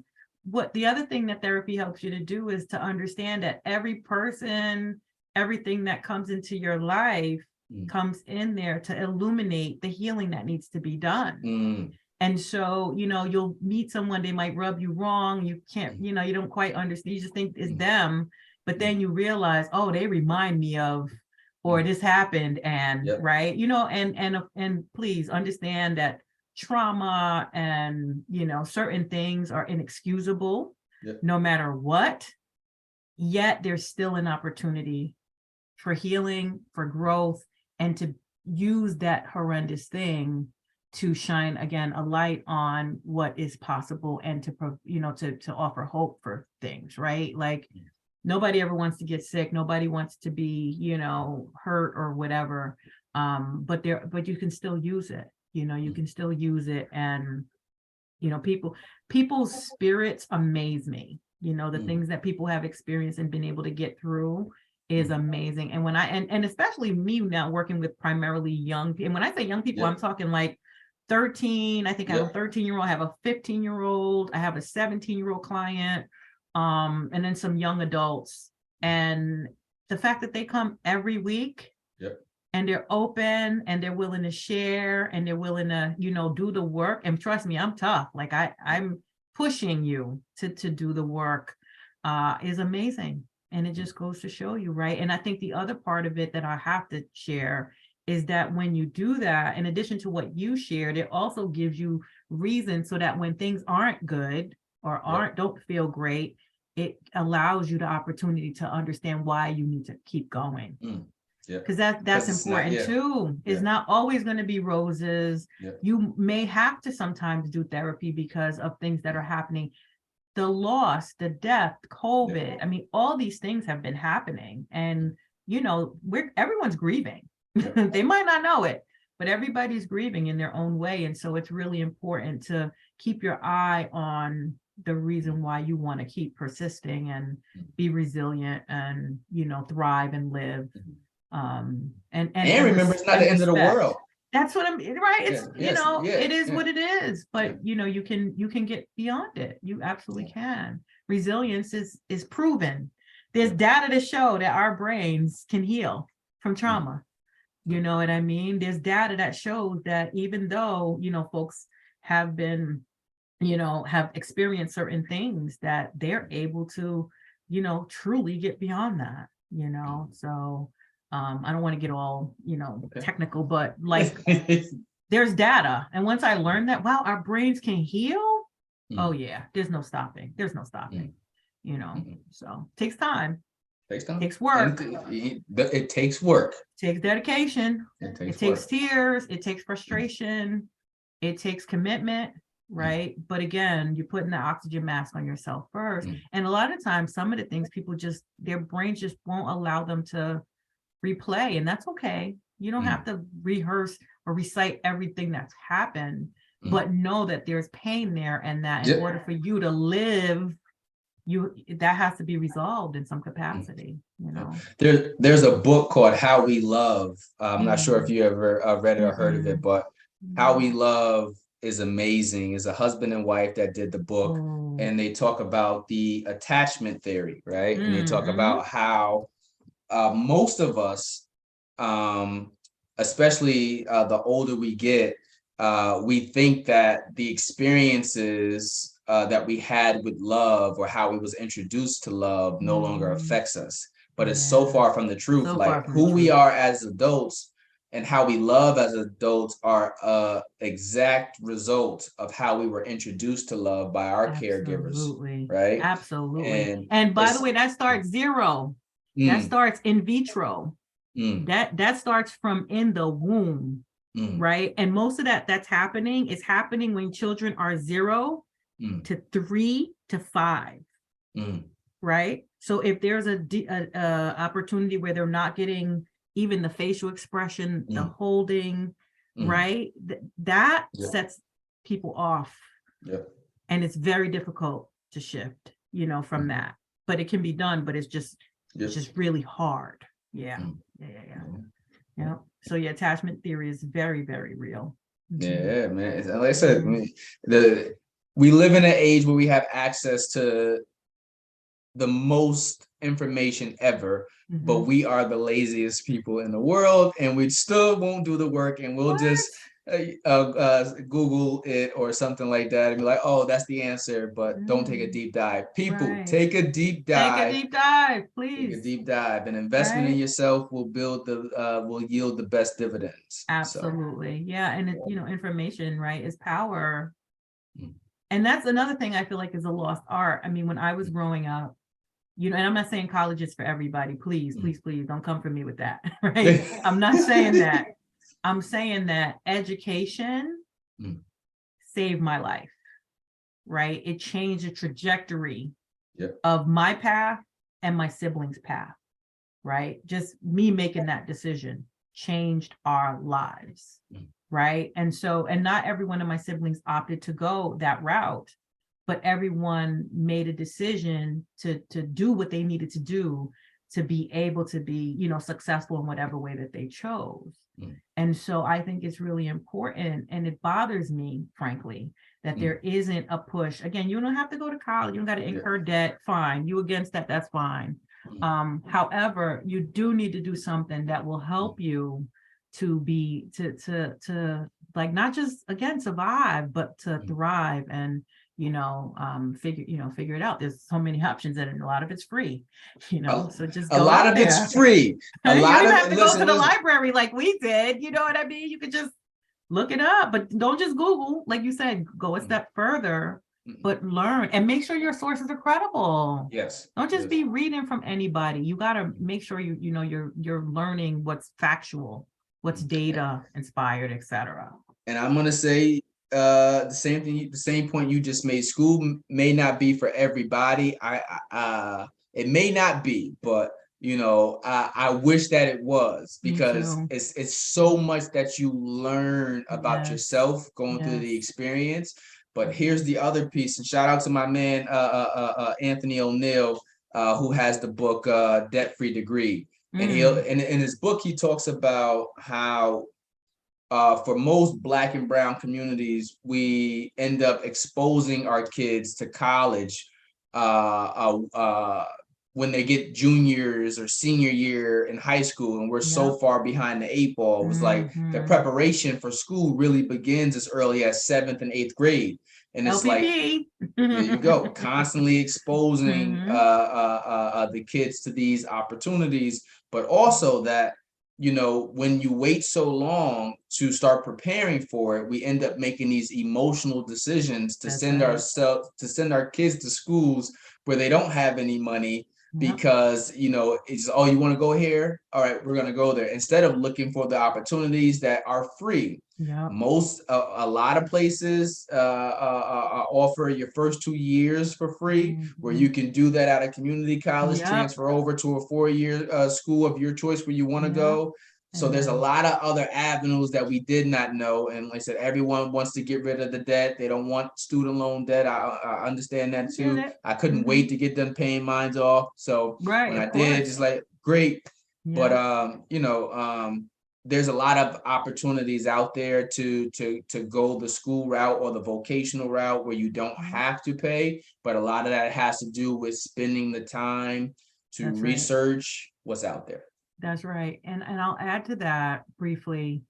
what the other thing that therapy helps you to do is to understand that every person, everything that comes into your life comes in there to illuminate the healing that needs to be done. And so, you'll meet someone, they might rub you wrong. You can't, you don't quite understand. You just think it's them. But then you realize, oh, they remind me of, or this happened. And right, and please understand that trauma and, certain things are inexcusable no matter what. Yet there's still an opportunity for healing, for growth, and to use that horrendous thing to shine again a light on what is possible and to offer hope for things, right? Like nobody ever wants to get sick, nobody wants to be hurt or whatever, but you can still use it. You can still use it. And people's spirits amaze me. The things that people have experienced and been able to get through is amazing. And when and especially me now working with primarily young, and when I say young people, I'm talking like 13. I think I have a 13-year-old, I have a 15-year-old, I have a 17-year-old client, and then some young adults. And the fact that they come every week and they're open and they're willing to share and they're willing to, do the work. And trust me, I'm tough. Like I'm pushing you to do the work is amazing. And it just goes to show you, right? And I think the other part of it that I have to share is that when you do that, in addition to what you shared, it also gives you reason so that when things aren't good or don't feel great, it allows you the opportunity to understand why you need to keep going. Because that's important too. It's not always going to be roses. You may have to sometimes do therapy because of things that are happening. The loss, the death, COVID. I mean, all these things have been happening, and everyone's grieving. They might not know it, but everybody's grieving in their own way. And so it's really important to keep your eye on the reason why you want to keep persisting and be resilient and thrive and live. And remember, it's not the end of the world. That's what I'm right. It's it is what it is, but you can get beyond it. You absolutely can. Resilience is proven. There's data to show that our brains can heal from trauma. You know what I mean? There's data that shows that even though folks have been have experienced certain things, that they're able to truly get beyond that. So I don't want to get all technical, but like there's data. And once I learned that, wow, our brains can heal. Oh yeah, there's no stopping. So takes time. Takes work. It takes work. Takes dedication. It takes tears. It takes frustration. It takes commitment, right? But again, you're putting the oxygen mask on yourself first. And a lot of times, some of the things people their brains just won't allow them to replay, and that's okay. You don't have to rehearse or recite everything that's happened, but know that there's pain there, and that in order for you to live, that has to be resolved in some capacity. There's a book called How We Love. I'm not sure if you ever read it or heard of it, but How We Love is amazing. It's a husband and wife that did the book, and they talk about the attachment theory, right? And they talk about how most of us, especially the older we get, we think that the experiences that we had with love or how we was introduced to love no longer affects us. But it's so far from the truth. Like who we are as adults and how we love as adults are exact result of how we were introduced to love by our caregivers, right? Absolutely. And by the way, that starts zero. That starts in vitro. That starts from in the womb, right? And most of that's happening when children are 0 to 3 to 5, right? So if there's a opportunity where they're not getting even the facial expression, the holding, right? That sets people off, and it's very difficult to shift, from that. But it can be done, but it's just really hard. Yeah. So yeah, attachment theory is very, very real. Yeah, man. Like I said, we live in an age where we have access to the most information ever, but we are the laziest people in the world, and we still won't do the work, and we'll just Google it or something like that and be like, oh, that's the answer, but don't take a deep dive. People, take a deep dive. Take a deep dive, please. Take a deep dive. An investment in yourself will yield the best dividends. Absolutely. Yeah. And information, right, is power. And that's another thing I feel like is a lost art. I mean, when I was growing up, and I'm not saying college is for everybody. Please, please, please don't come for me with that. Right. I'm not saying that. I'm saying that education saved my life. Right. It changed the trajectory of my path and my siblings' path. Right. Just me making that decision changed our lives. Right. And not every one of my siblings opted to go that route, but everyone made a decision to do what they needed to do to be able to be, successful in whatever way that they chose. And so I think it's really important, and it bothers me, frankly, that there isn't a push. Again, you don't have to go to college. You don't got to incur debt. Fine. You against that, that's fine. However, you do need to do something that will help you to like, not just, again, survive, but to thrive and, figure it out. There's so many options, and a lot of it's free, so just go a lot of it's free. You don't have to go to the library like we did. You know what I mean? You could just look it up, but don't just Google, like you said, go a step further, but learn and make sure your sources are credible. Yes. Don't just be reading from anybody. You got to make sure you're learning what's factual, what's data inspired, etc. And I'm going to say the same point you just made. School may not be for everybody. It may not be, but I wish that it was, because it's so much that you learn about yourself going through the experience. But here's the other piece, and shout out to my man Anthony O'Neill, who has the book Debt Free Degree, and in his book he talks about how for most Black and brown communities, we end up exposing our kids to college when they get juniors or senior year in high school, and we're so far behind the 8 ball. It was like the preparation for school really begins as early as 7th and 8th grade. And it's like, there you go, constantly exposing the kids to these opportunities, but also that, when you wait so long to start preparing for it, we end up making these emotional decisions to send our kids to schools where they don't have any money, because it's, oh, you want to go here, all right, we're going to go there, instead of looking for the opportunities that are free. A lot of places offer your first 2 years for free, where you can do that at a community college, transfer over to a 4-year school of your choice where you want to go. So there's a lot of other avenues that we did not know. And like I said, everyone wants to get rid of the debt. They don't want student loan debt. I understand that too. I couldn't wait to get them paying mine off. So when I did, just like, great. But there's a lot of opportunities out there to go the school route or the vocational route where you don't have to pay, but a lot of that has to do with spending the time to research what's out there. That's right. And I'll add to that briefly,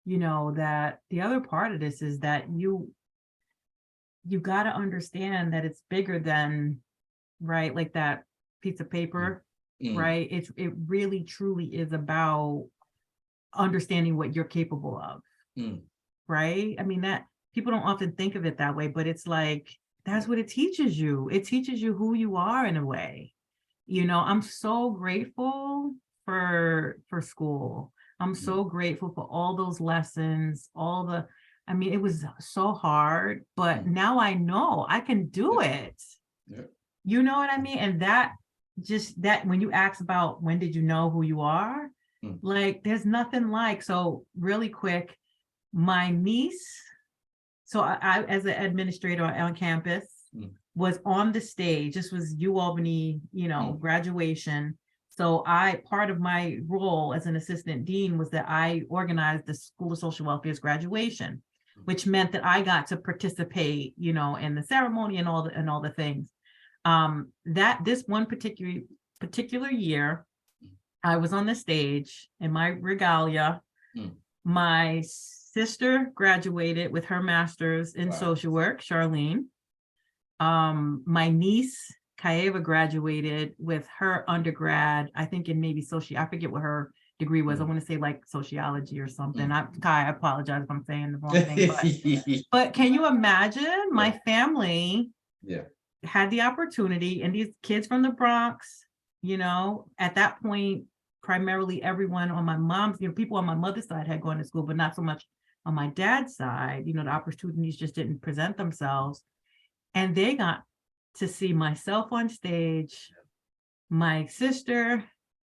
that the other part of this is that you got to understand that it's bigger than, right, like that piece of paper, right? It really truly is about understanding what you're capable of, right? I mean, that people don't often think of it that way, but it's like, that's what it teaches you. It teaches you who you are in a way. I'm so grateful for school. I'm so grateful for all those lessons, it was so hard, but now I know I can do it. You know what I mean? And that when you ask about when did you know who you are, like, there's nothing like, so really quick, my niece, so I as an administrator on campus, was on the stage. This was UAlbany, graduation, So part of my role as an assistant dean was that I organized the School of Social Welfare's graduation, which meant that I got to participate, in the ceremony and all the things. That this one particular year, I was on the stage in my regalia. My sister graduated with her master's in social work, Charlene. My niece, Kaeva, graduated with her undergrad, I think in maybe I forget what her degree was. I want to say like sociology or something. Kai, I apologize if I'm saying the wrong thing, but can you imagine my family had the opportunity, and these kids from the Bronx, at that point, primarily everyone on my mom's, people on my mother's side had gone to school, but not so much on my dad's side. The opportunities just didn't present themselves. And they got to see myself on stage, my sister,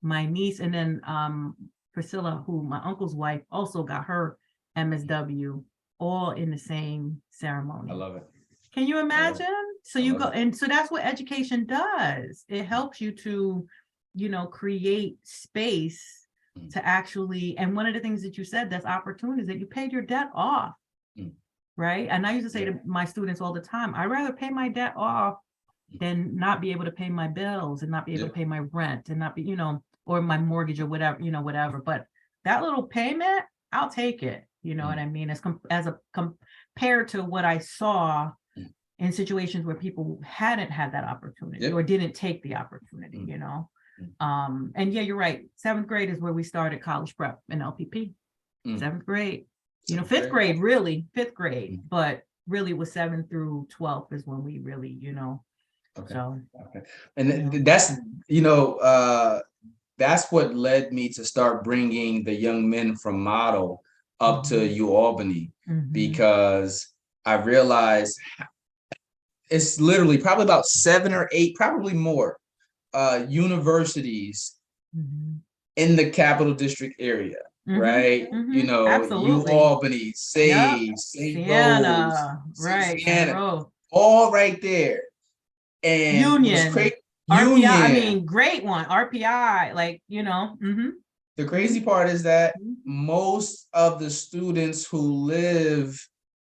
my niece, and then Priscilla, who my uncle's wife, also got her MSW, all in the same ceremony. I love it. Can you imagine? So you go, and so that's what education does. It helps you to, create space to actually, and one of the things that you said, that's opportunities, that you paid your debt off, right? And I used to say to my students all the time, I'd rather pay my debt off than not be able to pay my bills and not be able to pay my rent and not be, or my mortgage or whatever, whatever. But that little payment, I'll take it. You know what I mean? Compared to what I saw in situations where people hadn't had that opportunity or didn't take the opportunity, and you're right. 7th grade is where we started college prep and LPP. 7th grade, fifth grade, really 5th grade, but really it was 7th through 12th is when we really, And that's, that's what led me to start bringing the young men from Model up to UAlbany, because I realized it's literally probably about 7 or 8, probably more, universities in the Capital District area, right? Absolutely. UAlbany, Sage, St. Rose, right? Siena, all right there. And Union, RPI, Union. I mean, great one. RPI, The crazy part is that most of the students who live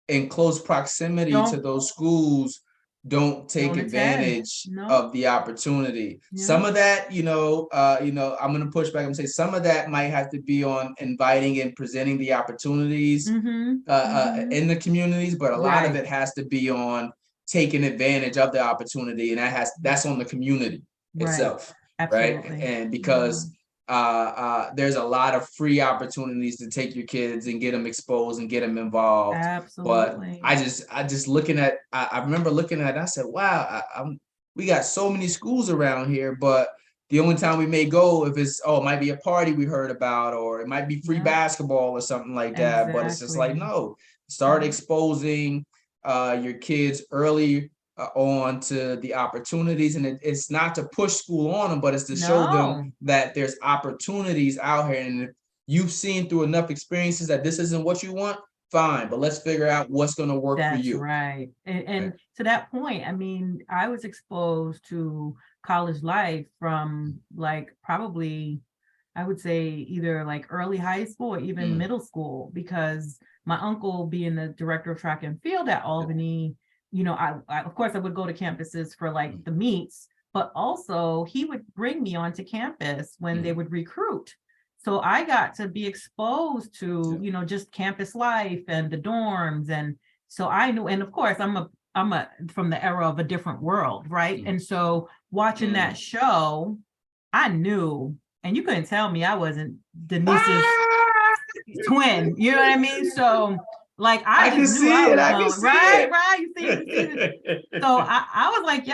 in close proximity to those schools don't take advantage of the opportunity. Some of that, I'm going to push back and say some of that might have to be on inviting and presenting the opportunities in the communities, but a lot of it has to be on taking advantage of the opportunity, and that's on the community itself, right? And because there's a lot of free opportunities to take your kids and get them exposed and get them involved. Absolutely. But I just looking at, I remember looking at it, I said, wow, we got so many schools around here, but the only time we may go if it's, it might be a party we heard about, or it might be free basketball or something like that. But it's just like, no, start exposing your kids early on to the opportunities, and it's not to push school on them, but it's to show them that there's opportunities out here, and if you've seen through enough experiences that this isn't what you want, fine, but let's figure out what's going to work for you. That's right. And to that point, I mean, I was exposed to college life from probably, I would say either early high school or even middle school, because my uncle, being the director of track and field at Albany, I of course I would go to campuses for the meets, but also he would bring me onto campus when they would recruit. So I got to be exposed to, just campus life and the dorms. And so I knew, and of course I'm from the era of a different world, right? And so watching that show, I knew, and you couldn't tell me I wasn't Denise's twin, you know what I mean? So I can just see knew it. I I was can going, see it. right. You see so I was like,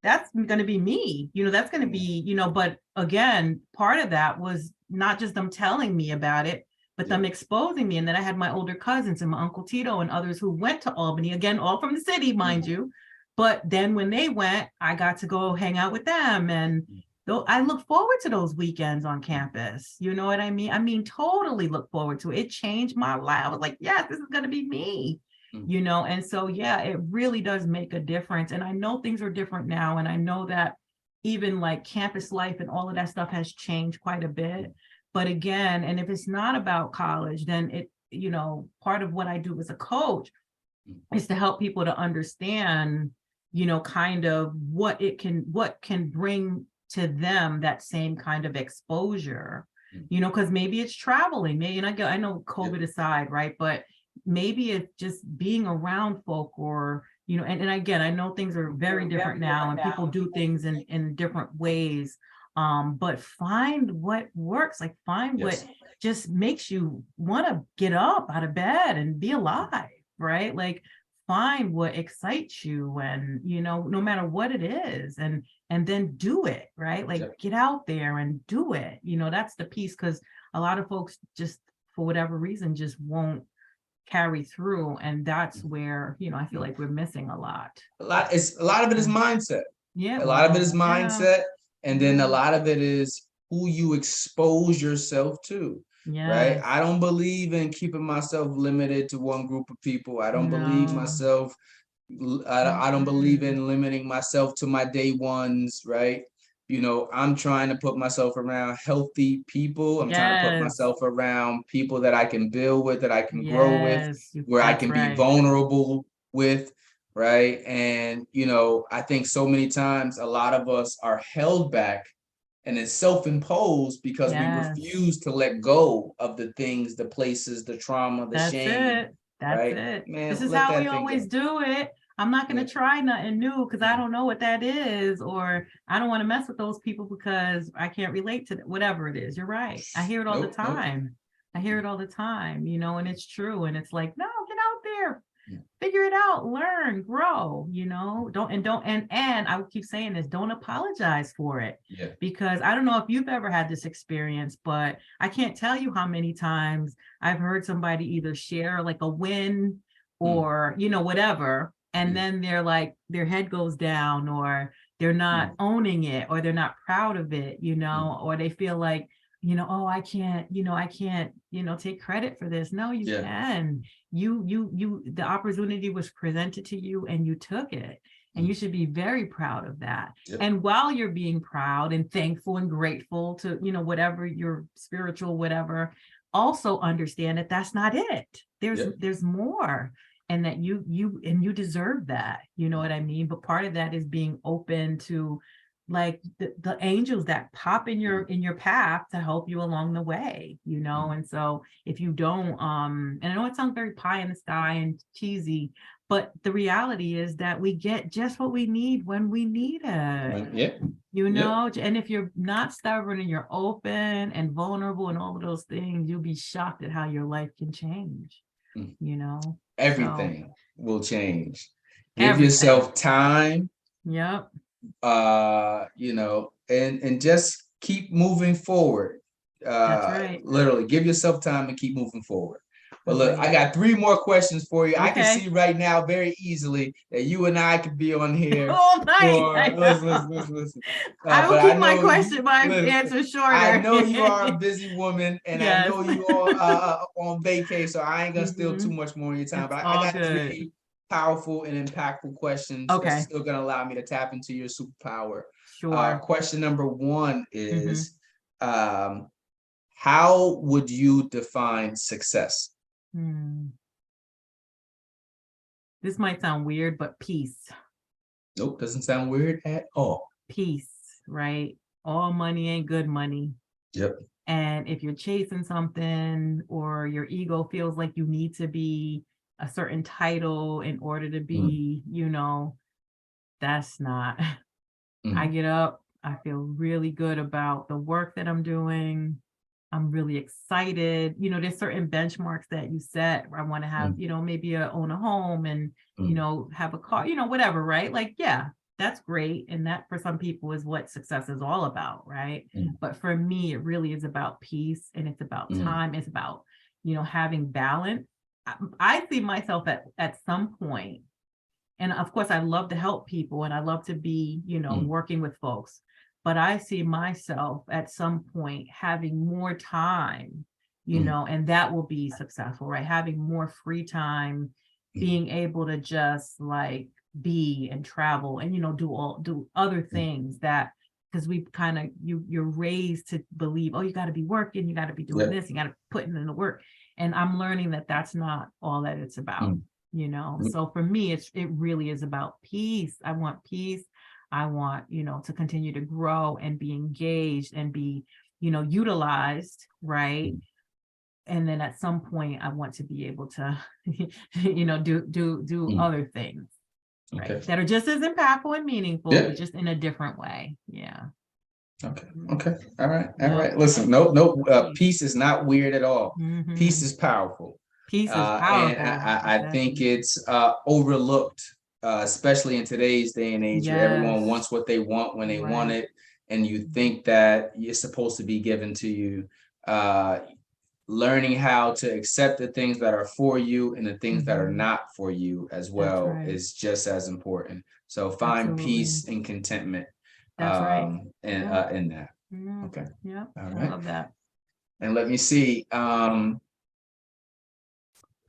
that's going to be me, that's going to be, but again, part of that was not just them telling me about it, but them exposing me. And then I had my older cousins and my Uncle Tito and others who went to Albany, again, all from the city, mind you. But then when they went, I got to go hang out with them. And I look forward to those weekends on campus. You know what I mean? I mean, totally look forward to it. It changed my life. I was like, yes, this is going to be me, and so, it really does make a difference. And I know things are different now. And I know that even like campus life and all of that stuff has changed quite a bit. But again, and if it's not about college, then it, you know, part of what I do as a coach is to help people to understand, you know, kind of what can bring to them that same kind of exposure, you know, because maybe it's traveling, maybe, and I know COVID aside, right? But maybe it's just being around folk, or, you know, and again, I know things are very different now and people do things in different ways. But find what works, like find what just makes you want to get up out of bed and be alive, right? Like find what excites you, and, you know, no matter what it is, and then do it, right? Like get out there and do it. You know, that's the piece, because a lot of folks just, for whatever reason, just won't carry through. And that's where, you know, I feel like we're missing a lot. A lot of it is mindset. Yeah. A lot of it is mindset. And then a lot of it is who you expose yourself to. Right. I don't believe in keeping myself limited to one group of people. I don't believe myself. I don't believe in limiting myself to my day ones. Right. You know, I'm trying to put myself around healthy people. I'm trying to put myself around people that I can build with, that I can grow with, where I can be vulnerable with. Right. And, you know, I think so many times a lot of us are held back, and it's self-imposed because we refuse to let go of the things, the places, the trauma, the shame. That's it. Man, this is how we always do it. I'm not going to try nothing new because I don't know what that is, or I don't want to mess with those people because I can't relate to whatever it is. You're right. I hear it all the time. I hear it all the time, you know, and it's true. And it's like, no, get out there. Figure it out, learn, grow, you know, and I would keep saying this, don't apologize for it. Because I don't know if you've ever had this experience, but I can't tell you how many times I've heard somebody either share like a win or, you know, whatever. And then they're like, their head goes down, or they're not owning it, or they're not proud of it, you know, or they feel like, you know, oh, I can't, you know, take credit for this. No, you can. The opportunity was presented to you and you took it, and you should be very proud of that. And while you're being proud and thankful and grateful to, you know, whatever your spiritual, whatever, also understand that that's not it. There's more, and that you deserve that. You know what I mean? But part of that is being open to, like, the angels that pop in your path to help you along the way, you know. And so if you don't, and I know it sounds very pie in the sky and cheesy, but the reality is that we get just what we need when we need it. You know, and if you're not stubborn and you're open and vulnerable and all of those things, you'll be shocked at how your life can change. You know, everything will change. Give yourself time. You know, and just keep moving forward. That's right. Literally give yourself time and keep moving forward. But look, I got 3 more questions for you. I can see right now very easily that you and I could be on here all night. Listen. I will keep my answer shorter. I know you are a busy woman, and I know you are on vacay, so I ain't gonna steal too much more of your time. But I got 3 powerful and impactful questions that's still going to allow me to tap into your superpower. Question number 1 is, how would you define success? This might sound weird, but peace. Nope, doesn't sound weird at all. Peace, right? All money ain't good money. And if you're chasing something, or your ego feels like you need to be a certain title in order to be, you know, that's not. I get up, I feel really good about the work that I'm doing. I'm really excited. You know, there's certain benchmarks that you set. I want to have, you know, maybe own a home and, you know, have a car, you know, whatever, right? Like, yeah, that's great. And that for some people is what success is all about, right? But for me, it really is about peace, and it's about time. It's about, you know, having balance. I see myself at some point, and of course I love to help people and I love to be, you know, working with folks, but I see myself at some point having more time, you know, and that will be successful, right? Having more free time, being able to just like be and travel and, you know, do other things that because we kind of, you're raised to believe, oh, you got to be working, you got to be doing this, you got to put in the work. And I'm learning that that's not all that it's about, you know? So for me, it really is about peace. I want peace. I want, you know, to continue to grow and be engaged and be, you know, utilized, right? And then at some point I want to be able to, you know, do other things, right? That are just as impactful and meaningful, but just in a different way. Yeah. Okay. All right. Listen, no, peace is not weird at all. Peace is powerful. Peace is powerful. And I think it's overlooked, especially in today's day and age where everyone wants what they want when they want it. And you think that it's supposed to be given to you. Learning how to accept the things that are for you and the things that are not for you as well is just as important. So find peace and contentment. That's right. And in that. Okay. Yeah. All right. I love that. And let me see. I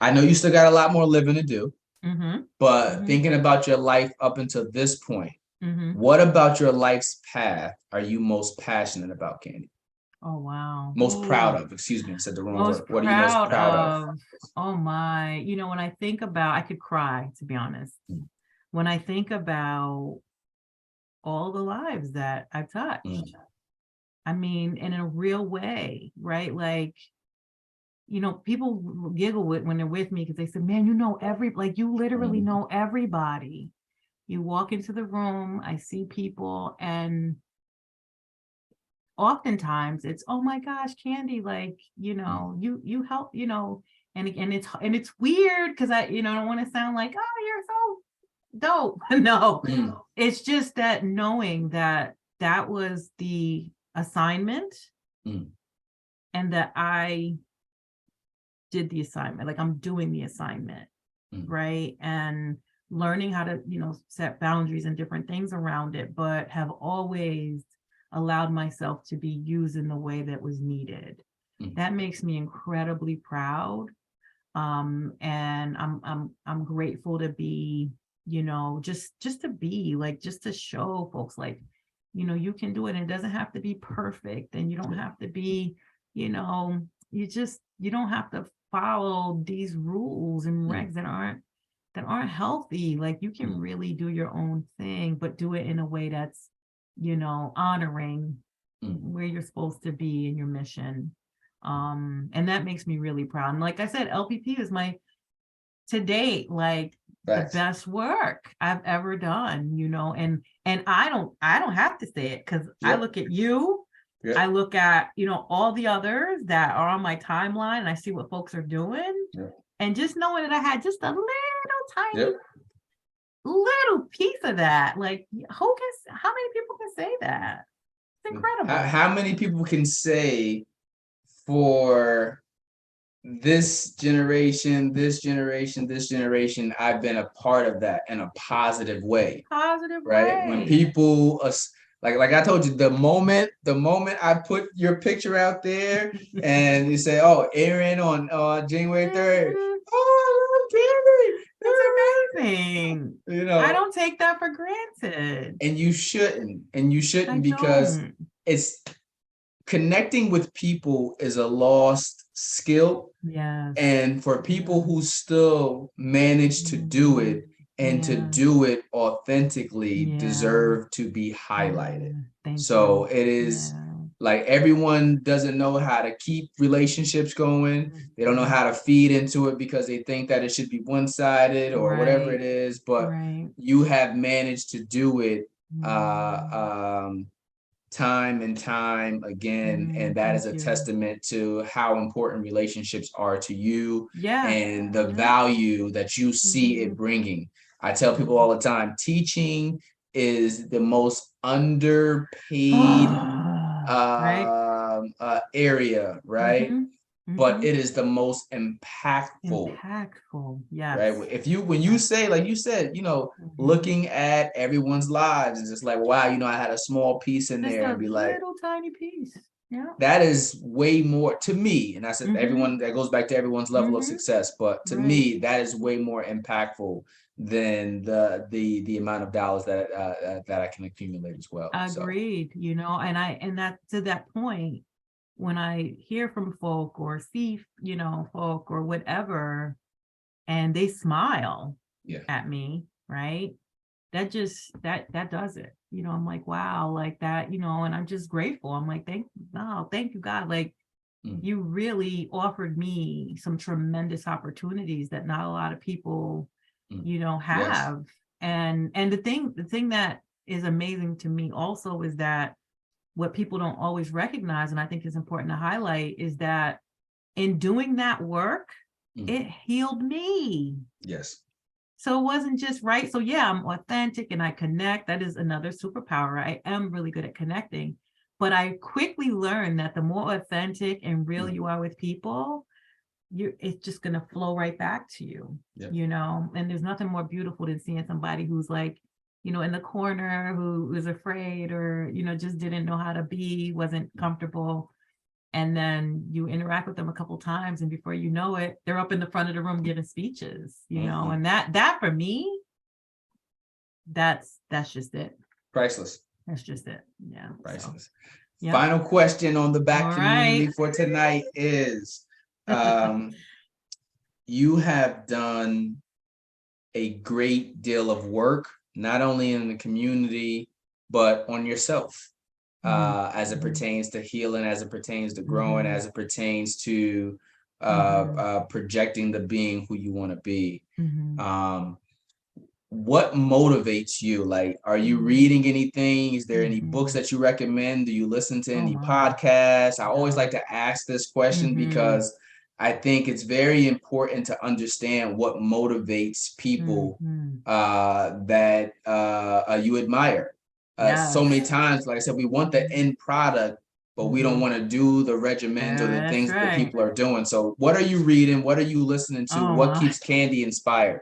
know you still got a lot more living to do, but thinking about your life up until this point, what about your life's path are you most passionate about, Candi? Oh, wow. Most proud of, excuse me, I said the wrong word. What are you most proud of? Oh my, you know, when I think about, I could cry, to be honest. When I think about all the lives that I've touched, I mean, in a real way, right? Like, you know, people giggle when they're with me because they say, man, you know, you literally know everybody. You walk into the room, I see people, and oftentimes it's, oh my gosh, Candi, like, you know, you help, you know, and it's weird because I, you know, I don't want to sound like, oh, you're so dope. No, it's just that knowing that that was the assignment and that I did the assignment, like I'm doing the assignment, right? And learning how to, you know, set boundaries and different things around it, but have always allowed myself to be used in the way that was needed. That makes me incredibly proud. And I'm grateful to be, you know, just to be like, just to show folks like, you know, you can do it. And it doesn't have to be perfect. And you don't have to be, you know, you don't have to follow these rules and regs that aren't healthy. Like you can really do your own thing, but do it in a way that's, you know, honoring where you're supposed to be in your mission. And that makes me really proud. And like I said, LPP is my, to date, like the best work I've ever done, you know, and I don't have to say it because I look at you, I look at, you know, all the others that are on my timeline and I see what folks are doing. And just knowing that I had just a little tiny little piece of that, like how many people can say that? It's incredible. How many people can say for this generation, I've been a part of that in a positive way. Right? When people like I told you, the moment I put your picture out there and you say, oh, Aaron on January 3rd. Oh, Candi. That's amazing. You know, I don't take that for granted. And you shouldn't because it's connecting with people is a lost skill. Yeah. And for people who still manage to do it and to do it authentically deserve to be highlighted. So it is like everyone doesn't know how to keep relationships going. They don't know how to feed into it because they think that it should be one-sided or whatever it is. But you have managed to do it time and time again, and that is a testament to how important relationships are to you and the value that you see it bringing. I tell people all the time, teaching is the most underpaid area, right? But it is the most impactful. Yes. Right. When you say, like you said, you know, looking at everyone's lives, it's just like, wow, you know, I had a small piece in there and be like, little tiny piece. Yeah. That is way more to me. And I said, Mhm. everyone, that goes back to everyone's level of Mhm. success. But to Right. me, that is way more impactful than the amount of dollars that I can accumulate as well. So Agreed, and that to that point, when I hear from folk or see, folk or whatever, and they smile yeah, at me, right? That just that does it. I'm like, wow, like that, and I'm just grateful. I'm like, thank you, God. Like Mm. you really offered me some tremendous opportunities that not a lot of people, Mm. Yes. have. And the thing that is amazing to me also is that what people don't always recognize, and I think is important to highlight, is that in doing that work, Mm. it healed me. Yes. So it wasn't just right. So yeah, I'm authentic and I connect. That is another superpower. I am really good at connecting. But I quickly learned that the more authentic and real you are with people, it's just gonna flow right back to you, Yeah. And there's nothing more beautiful than seeing somebody who's like, in the corner, who was afraid or, just didn't know how to be, wasn't comfortable. And then you interact with them a couple times, and before you know it, they're up in the front of the room giving speeches, Mhm. and that for me, that's just it. Priceless. That's just it. Yeah. So, Priceless. yeah. Final question on the back All community right. for tonight is you have done a great deal of work, not only in the community, but on yourself, as it Mhm. pertains to healing, as it pertains to growing, Mhm. as it pertains to Mhm. projecting the being who you want to be. Mhm. Um, what motivates you? Like, are you Mhm. reading anything? Is there any books Mhm. that you recommend? Do you listen to Oh any my. podcasts? I always Yeah. like to ask this question Mhm. because I think it's very important to understand what motivates people Mhm. that you admire. So Yes. many times, like I said, we want the end product, but we don't Mhm. want to do the regimens or the That's things that the right. people are doing. So, what are you reading? What are you listening to? Oh What my. keeps Candy inspired?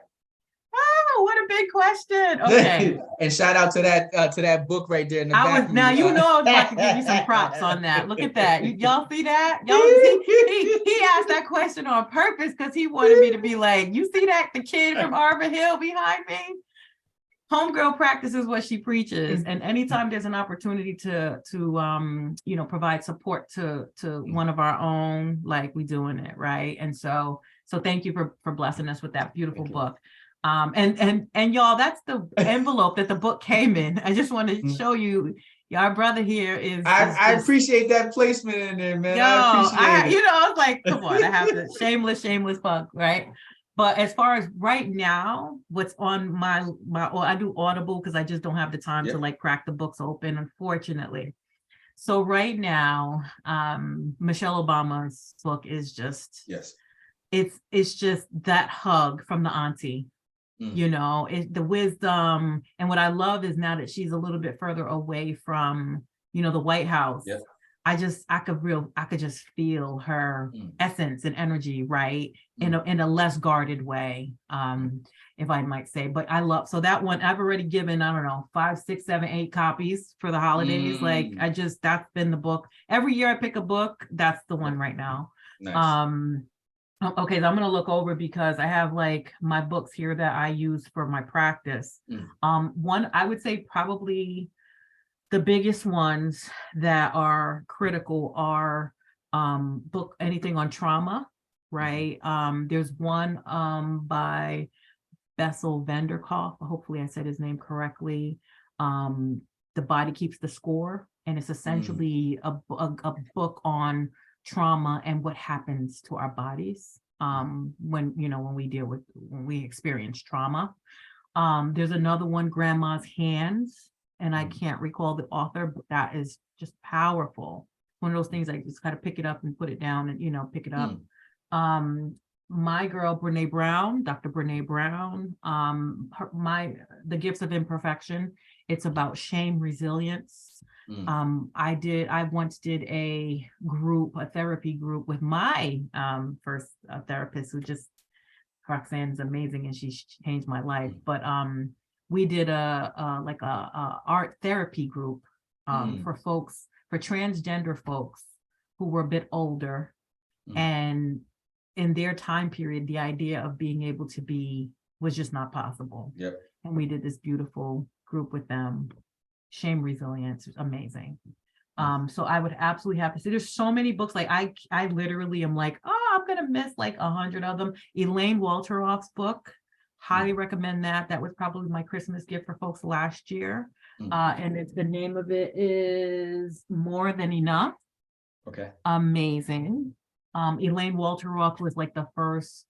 Oh, what a big question. Okay. And shout out to that book right there in the I back was of now you. I was about to give you some props on that. Look at that. Y'all see that? Y'all he asked that question on purpose because he wanted me to be like, you see that the kid from Arbor Hill behind me? Homegirl practices what she preaches. And anytime there's an opportunity to provide support to one of our own, like we doing it, right? And so thank you for blessing us with that beautiful book. And y'all, that's the envelope that the book came in. I just want to show you, our brother here is I just, appreciate that placement in there, man. yo, I appreciate it. I was like, come on, I have to shameless plug, right? But as far as right now, what's on well, I do Audible because I just don't have the time to like crack the books open, unfortunately. So right now, Michelle Obama's book is just, it's just that hug from the auntie. The wisdom. And what I love is now that she's a little bit further away from, the White House, I could just feel her essence and energy, right? In a less guarded way, if I might say. But so that one, I've already given, I don't know, 5, 6, 7, 8 copies for the holidays. Like that's been the book. Every year I pick a book. That's the one right now. Nice. Okay, so I'm gonna look over because I have like my books here that I use for my practice. One, I would say probably the biggest ones that are critical are book anything on trauma, right? There's one by Bessel Vanderkolk. Hopefully I said his name correctly. The Body Keeps the Score, and it's essentially a book on trauma and what happens to our bodies when we experience trauma. There's another one, Grandma's Hands, and I can't recall the author, but that is just powerful. One of those things I just kind of pick it up and put it down and pick it up. My girl Brene Brown, Dr. Brene Brown, The Gifts of Imperfection. It's about shame resilience. I once did a therapy group with my first therapist, who just, Roxanne's amazing and she changed my life. But we did a art therapy group for transgender folks who were a bit older. And in their time period, the idea of being able to be was just not possible. Yep. And we did this beautiful group with them. Shame Resilience, amazing. So I would absolutely have to say there's so many books. Like I literally am like, oh, I'm gonna miss like 100 of them. Elaine Walteroff's book, highly recommend that. That was probably my Christmas gift for folks last year. And the name of it is More Than Enough. Okay. Amazing. Elaine Walteroff was like the first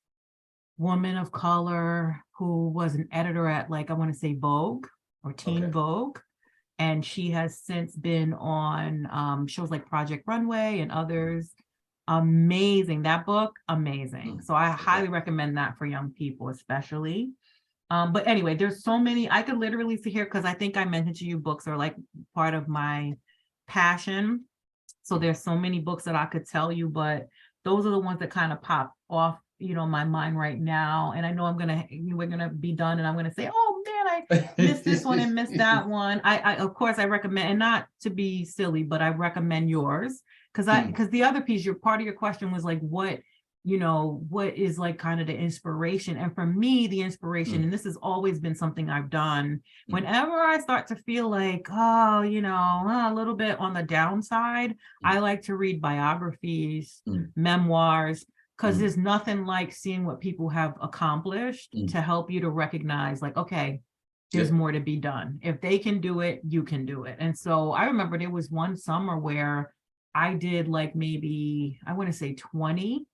woman of color who was an editor at, like, I want to say Vogue or Teen Vogue. And she has since been on shows like Project Runway and others. Amazing. That book, amazing. So I highly recommend that for young people, especially. But anyway, there's so many. I could literally sit here because I think I mentioned to you books are like part of my passion. So there's so many books that I could tell you, but those are the ones that kind of pop off, my mind right now. And I know we're gonna be done, and I'm gonna say, oh man, I missed this one and missed that one. I of course I recommend, and not to be silly, but I recommend yours because the other piece, part of your question was like, what is like kind of the inspiration? And for me, the inspiration, and this has always been something I've done, whenever I start to feel like, a little bit on the downside, I like to read biographies, memoirs, because there's nothing like seeing what people have accomplished to help you to recognize, like, okay, there's more to be done. If they can do it, you can do it. And so I remember there was one summer where I did like maybe, I want to say 20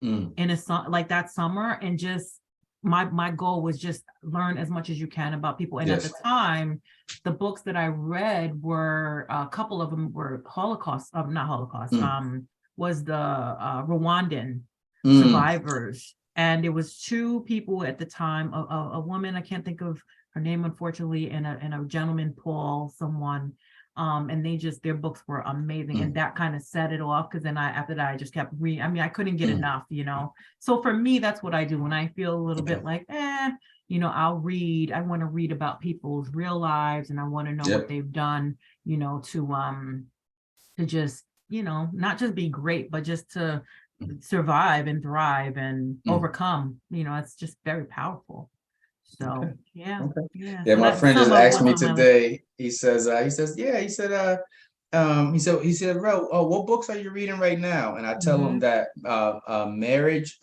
in like that summer, and just my goal was just learn as much as you can about people. And at the time, the books that I read were a couple of them were not Holocaust, was the Rwandan survivors. And there was two people at the time, a woman, I can't think of her name, unfortunately, and a gentleman, Paul, someone. And their books were amazing. And that kind of set it off, because then after that, I just kept reading. I mean, I couldn't get enough, So for me, that's what I do when I feel a little bit like, I'll read. I want to read about people's real lives, and I want to know what they've done, to just, not just be great, but just to survive and thrive and overcome. It's just very powerful. So yeah. Yeah, my friend just asked me today. He said, Ro, what books are you reading right now? And I tell him that Marriage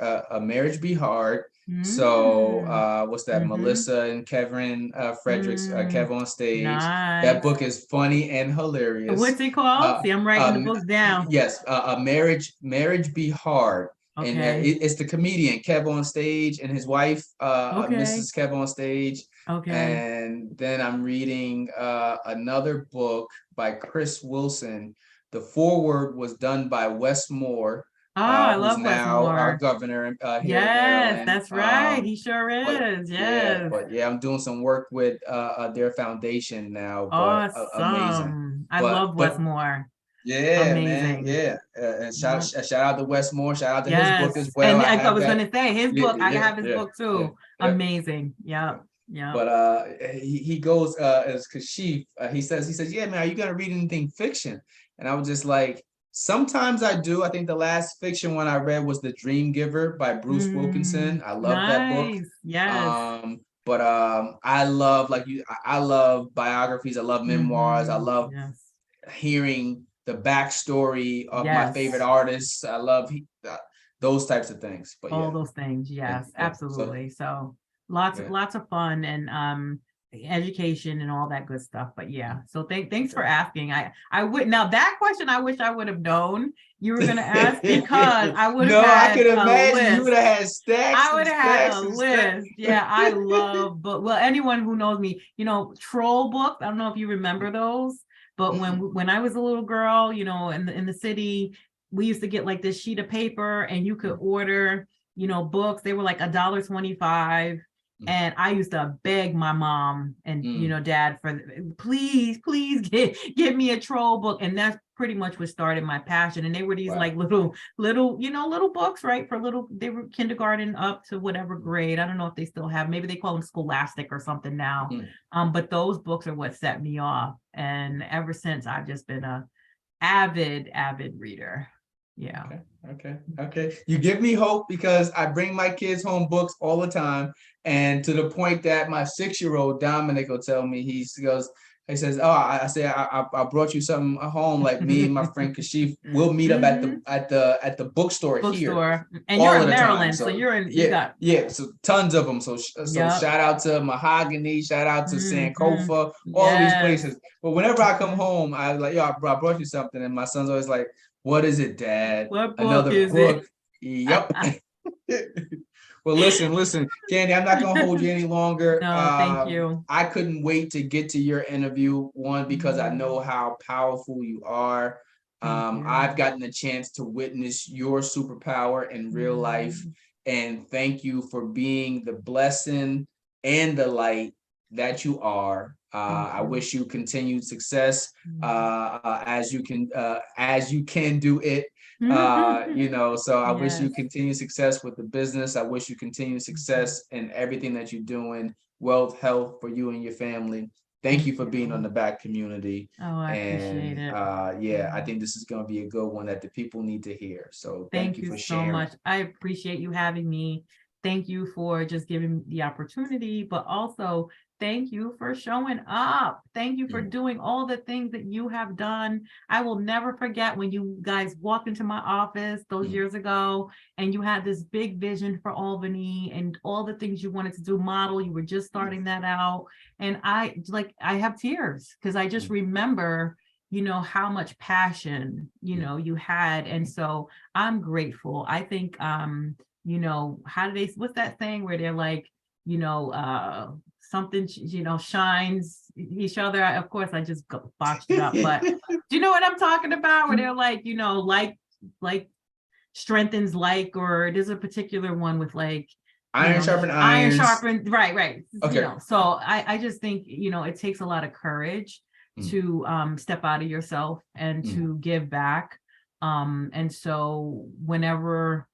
Be Hard. So what's that? Melissa and Kevin Fredericks, Kev on Stage. Nice. That book is funny and hilarious. What's it called? See, I'm writing the books down. Yes, Marriage Be Hard. Okay. And it's the comedian Kev on Stage and his wife, Mrs. Kev on Stage. Okay. And then I'm reading another book by Chris Wilson. The foreword was done by Wes Moore. I love Wes now Moore. Our governor here in Yes, Maryland. that's right. He sure is. Yes. I'm doing some work with their foundation now. Awesome. Amazing. I love Wes Moore. Yeah, amazing. Man. Yeah. And shout out to Wes Moore. Shout out to his book as well. And I was going to say his book. I have his book too. Amazing. Yeah. Yeah. But he goes as Kashif. He says, yeah, man, are you gonna read anything fiction? And I was just like, sometimes I do. I think the last fiction one I read was The Dream Giver by Bruce Wilkinson. I love that book. Yes. But I love I love biographies. I love memoirs. I love hearing the backstory of my favorite artists. I love those types of things. But all those things, yes, absolutely. So lots of fun and education and all that good stuff. But so thanks for asking. I would now that question I wish I would have known you were going to ask, because I would have had I could imagine you would have had stacks. I would have had a list. Yeah, I love anyone who knows me, troll books. I don't know if you remember those. But when I was a little girl, in the city, we used to get like this sheet of paper, and you could order, books. They were like $1.25. And I used to beg my mom and, dad for, please give me a troll book. And that's pretty much what started my passion. And they were these like little books, right? They were kindergarten up to whatever grade. I don't know if they still have, maybe they call them Scholastic or something now. But those books are what set me off. And ever since, I've just been a avid reader. Yeah. Okay. You give me hope because I bring my kids home books all the time, and to the point that my 6-year-old Dominic will tell me, he says, "Oh, I say I brought you something home, like me and my friend Kashif, we'll meet up at the bookstore here Bookstore. And all you're of in the time." Maryland, so you're in, you got, So tons of them. So Yep. shout out to Mahogany, shout out to Sankofa, all of these Yes. places. But whenever I come home, I was like, "Yo, I brought you something," and my son's always like, "What is it, Dad? What book Another is book?" it? Yep. Well, listen, Candi, I'm not gonna hold you any longer. No, thank you. I couldn't wait to get to your interview, one, because I know how powerful you are. Thank you. I've gotten a chance to witness your superpower in real life, and thank you for being the blessing and the light that you are. I wish you continued success as you can do it. So I wish you continued success with the business. I wish you continued success in everything that you're doing. Wealth, health for you and your family. Thank you for being on the Back Community. Oh, I appreciate it. I think this is going to be a good one that the people need to hear. So thank you for sharing. So much. I appreciate you having me. Thank you for just giving the opportunity, but also thank you for showing up. Thank you for doing all the things that you have done. I will never forget when you guys walked into my office those years ago and you had this big vision for Albany and all the things you wanted to do, model. You were just starting that out. And I have tears because I just remember, how much passion, you had. And so I'm grateful. I think, what's that saying where they're like, something, shines each other. Of course, I just botched it up, but do you know what I'm talking about? Where they're like, like strengthens like, or there's a particular one with like, iron sharpen iron. Iron sharpen, right. Okay. So I just think, it takes a lot of courage to step out of yourself and to give back. And so whenever,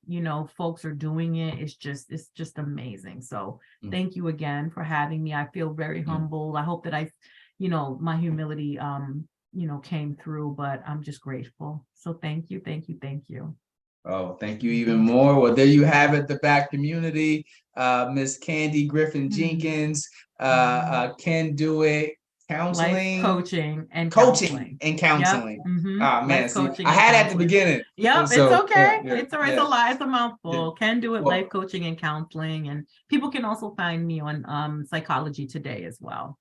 folks are doing it, it's just amazing. So thank you again for having me. I feel very humble. I hope that my humility, came through, but I'm just grateful. So thank you. Oh, thank you even more. Well, there you have it, the Back Community, Miss Candi Griffin Jenkins, CanDoIt. Counseling, coaching and counseling. Yep. Oh man, see, I had at the beginning. Yep, So, it's okay. yeah, It's all right. It's a lot. It's a mouthful. CanDoIt life coaching and counseling, and people can also find me on Psychology Today as well,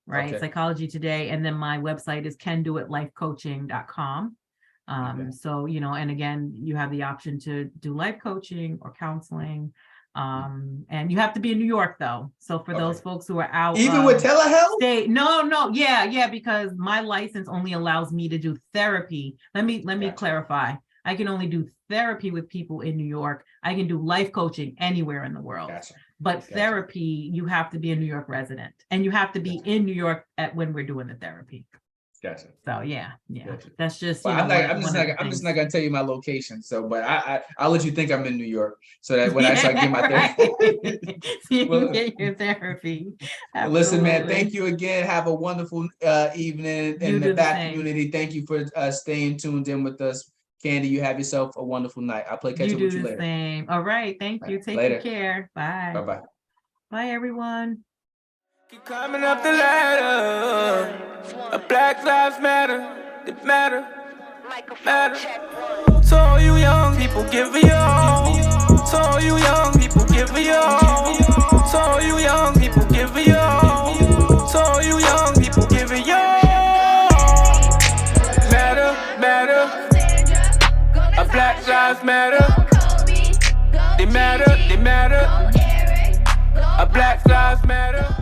right? Okay. Psychology Today, and then my website is CanDoItLifeCoaching.com. So and again, you have the option to do life coaching or counseling. And you have to be in New York though. So for those folks who are out, even with telehealth, yeah, because my license only allows me to do therapy. Let me clarify. I can only do therapy with people in New York. I can do life coaching anywhere in the world. But therapy, you have to be a New York resident, and you have to be in New York when we're doing the therapy. Gotcha. So yeah. Gotcha. That's just. I'm just not gonna tell you my location. So, but I'll let you think I'm in New York, so that when I start getting my therapy, so you can get your therapy. Listen, man. Thank you again. Have a wonderful evening in the Back Community. Thank you for staying tuned in with us, Candi. You have yourself a wonderful night. I'll catch up with you later. Same. All right. Thank you. Take good care. Bye. Bye. Bye, everyone. Keep climbing up the ladder. Black lives matter. They matter. So all you young people, give me all. So all you young people, give me all. So all you young people, give me all. So all you young people, give me all. Matter. Black lives matter. They matter. Black lives matter.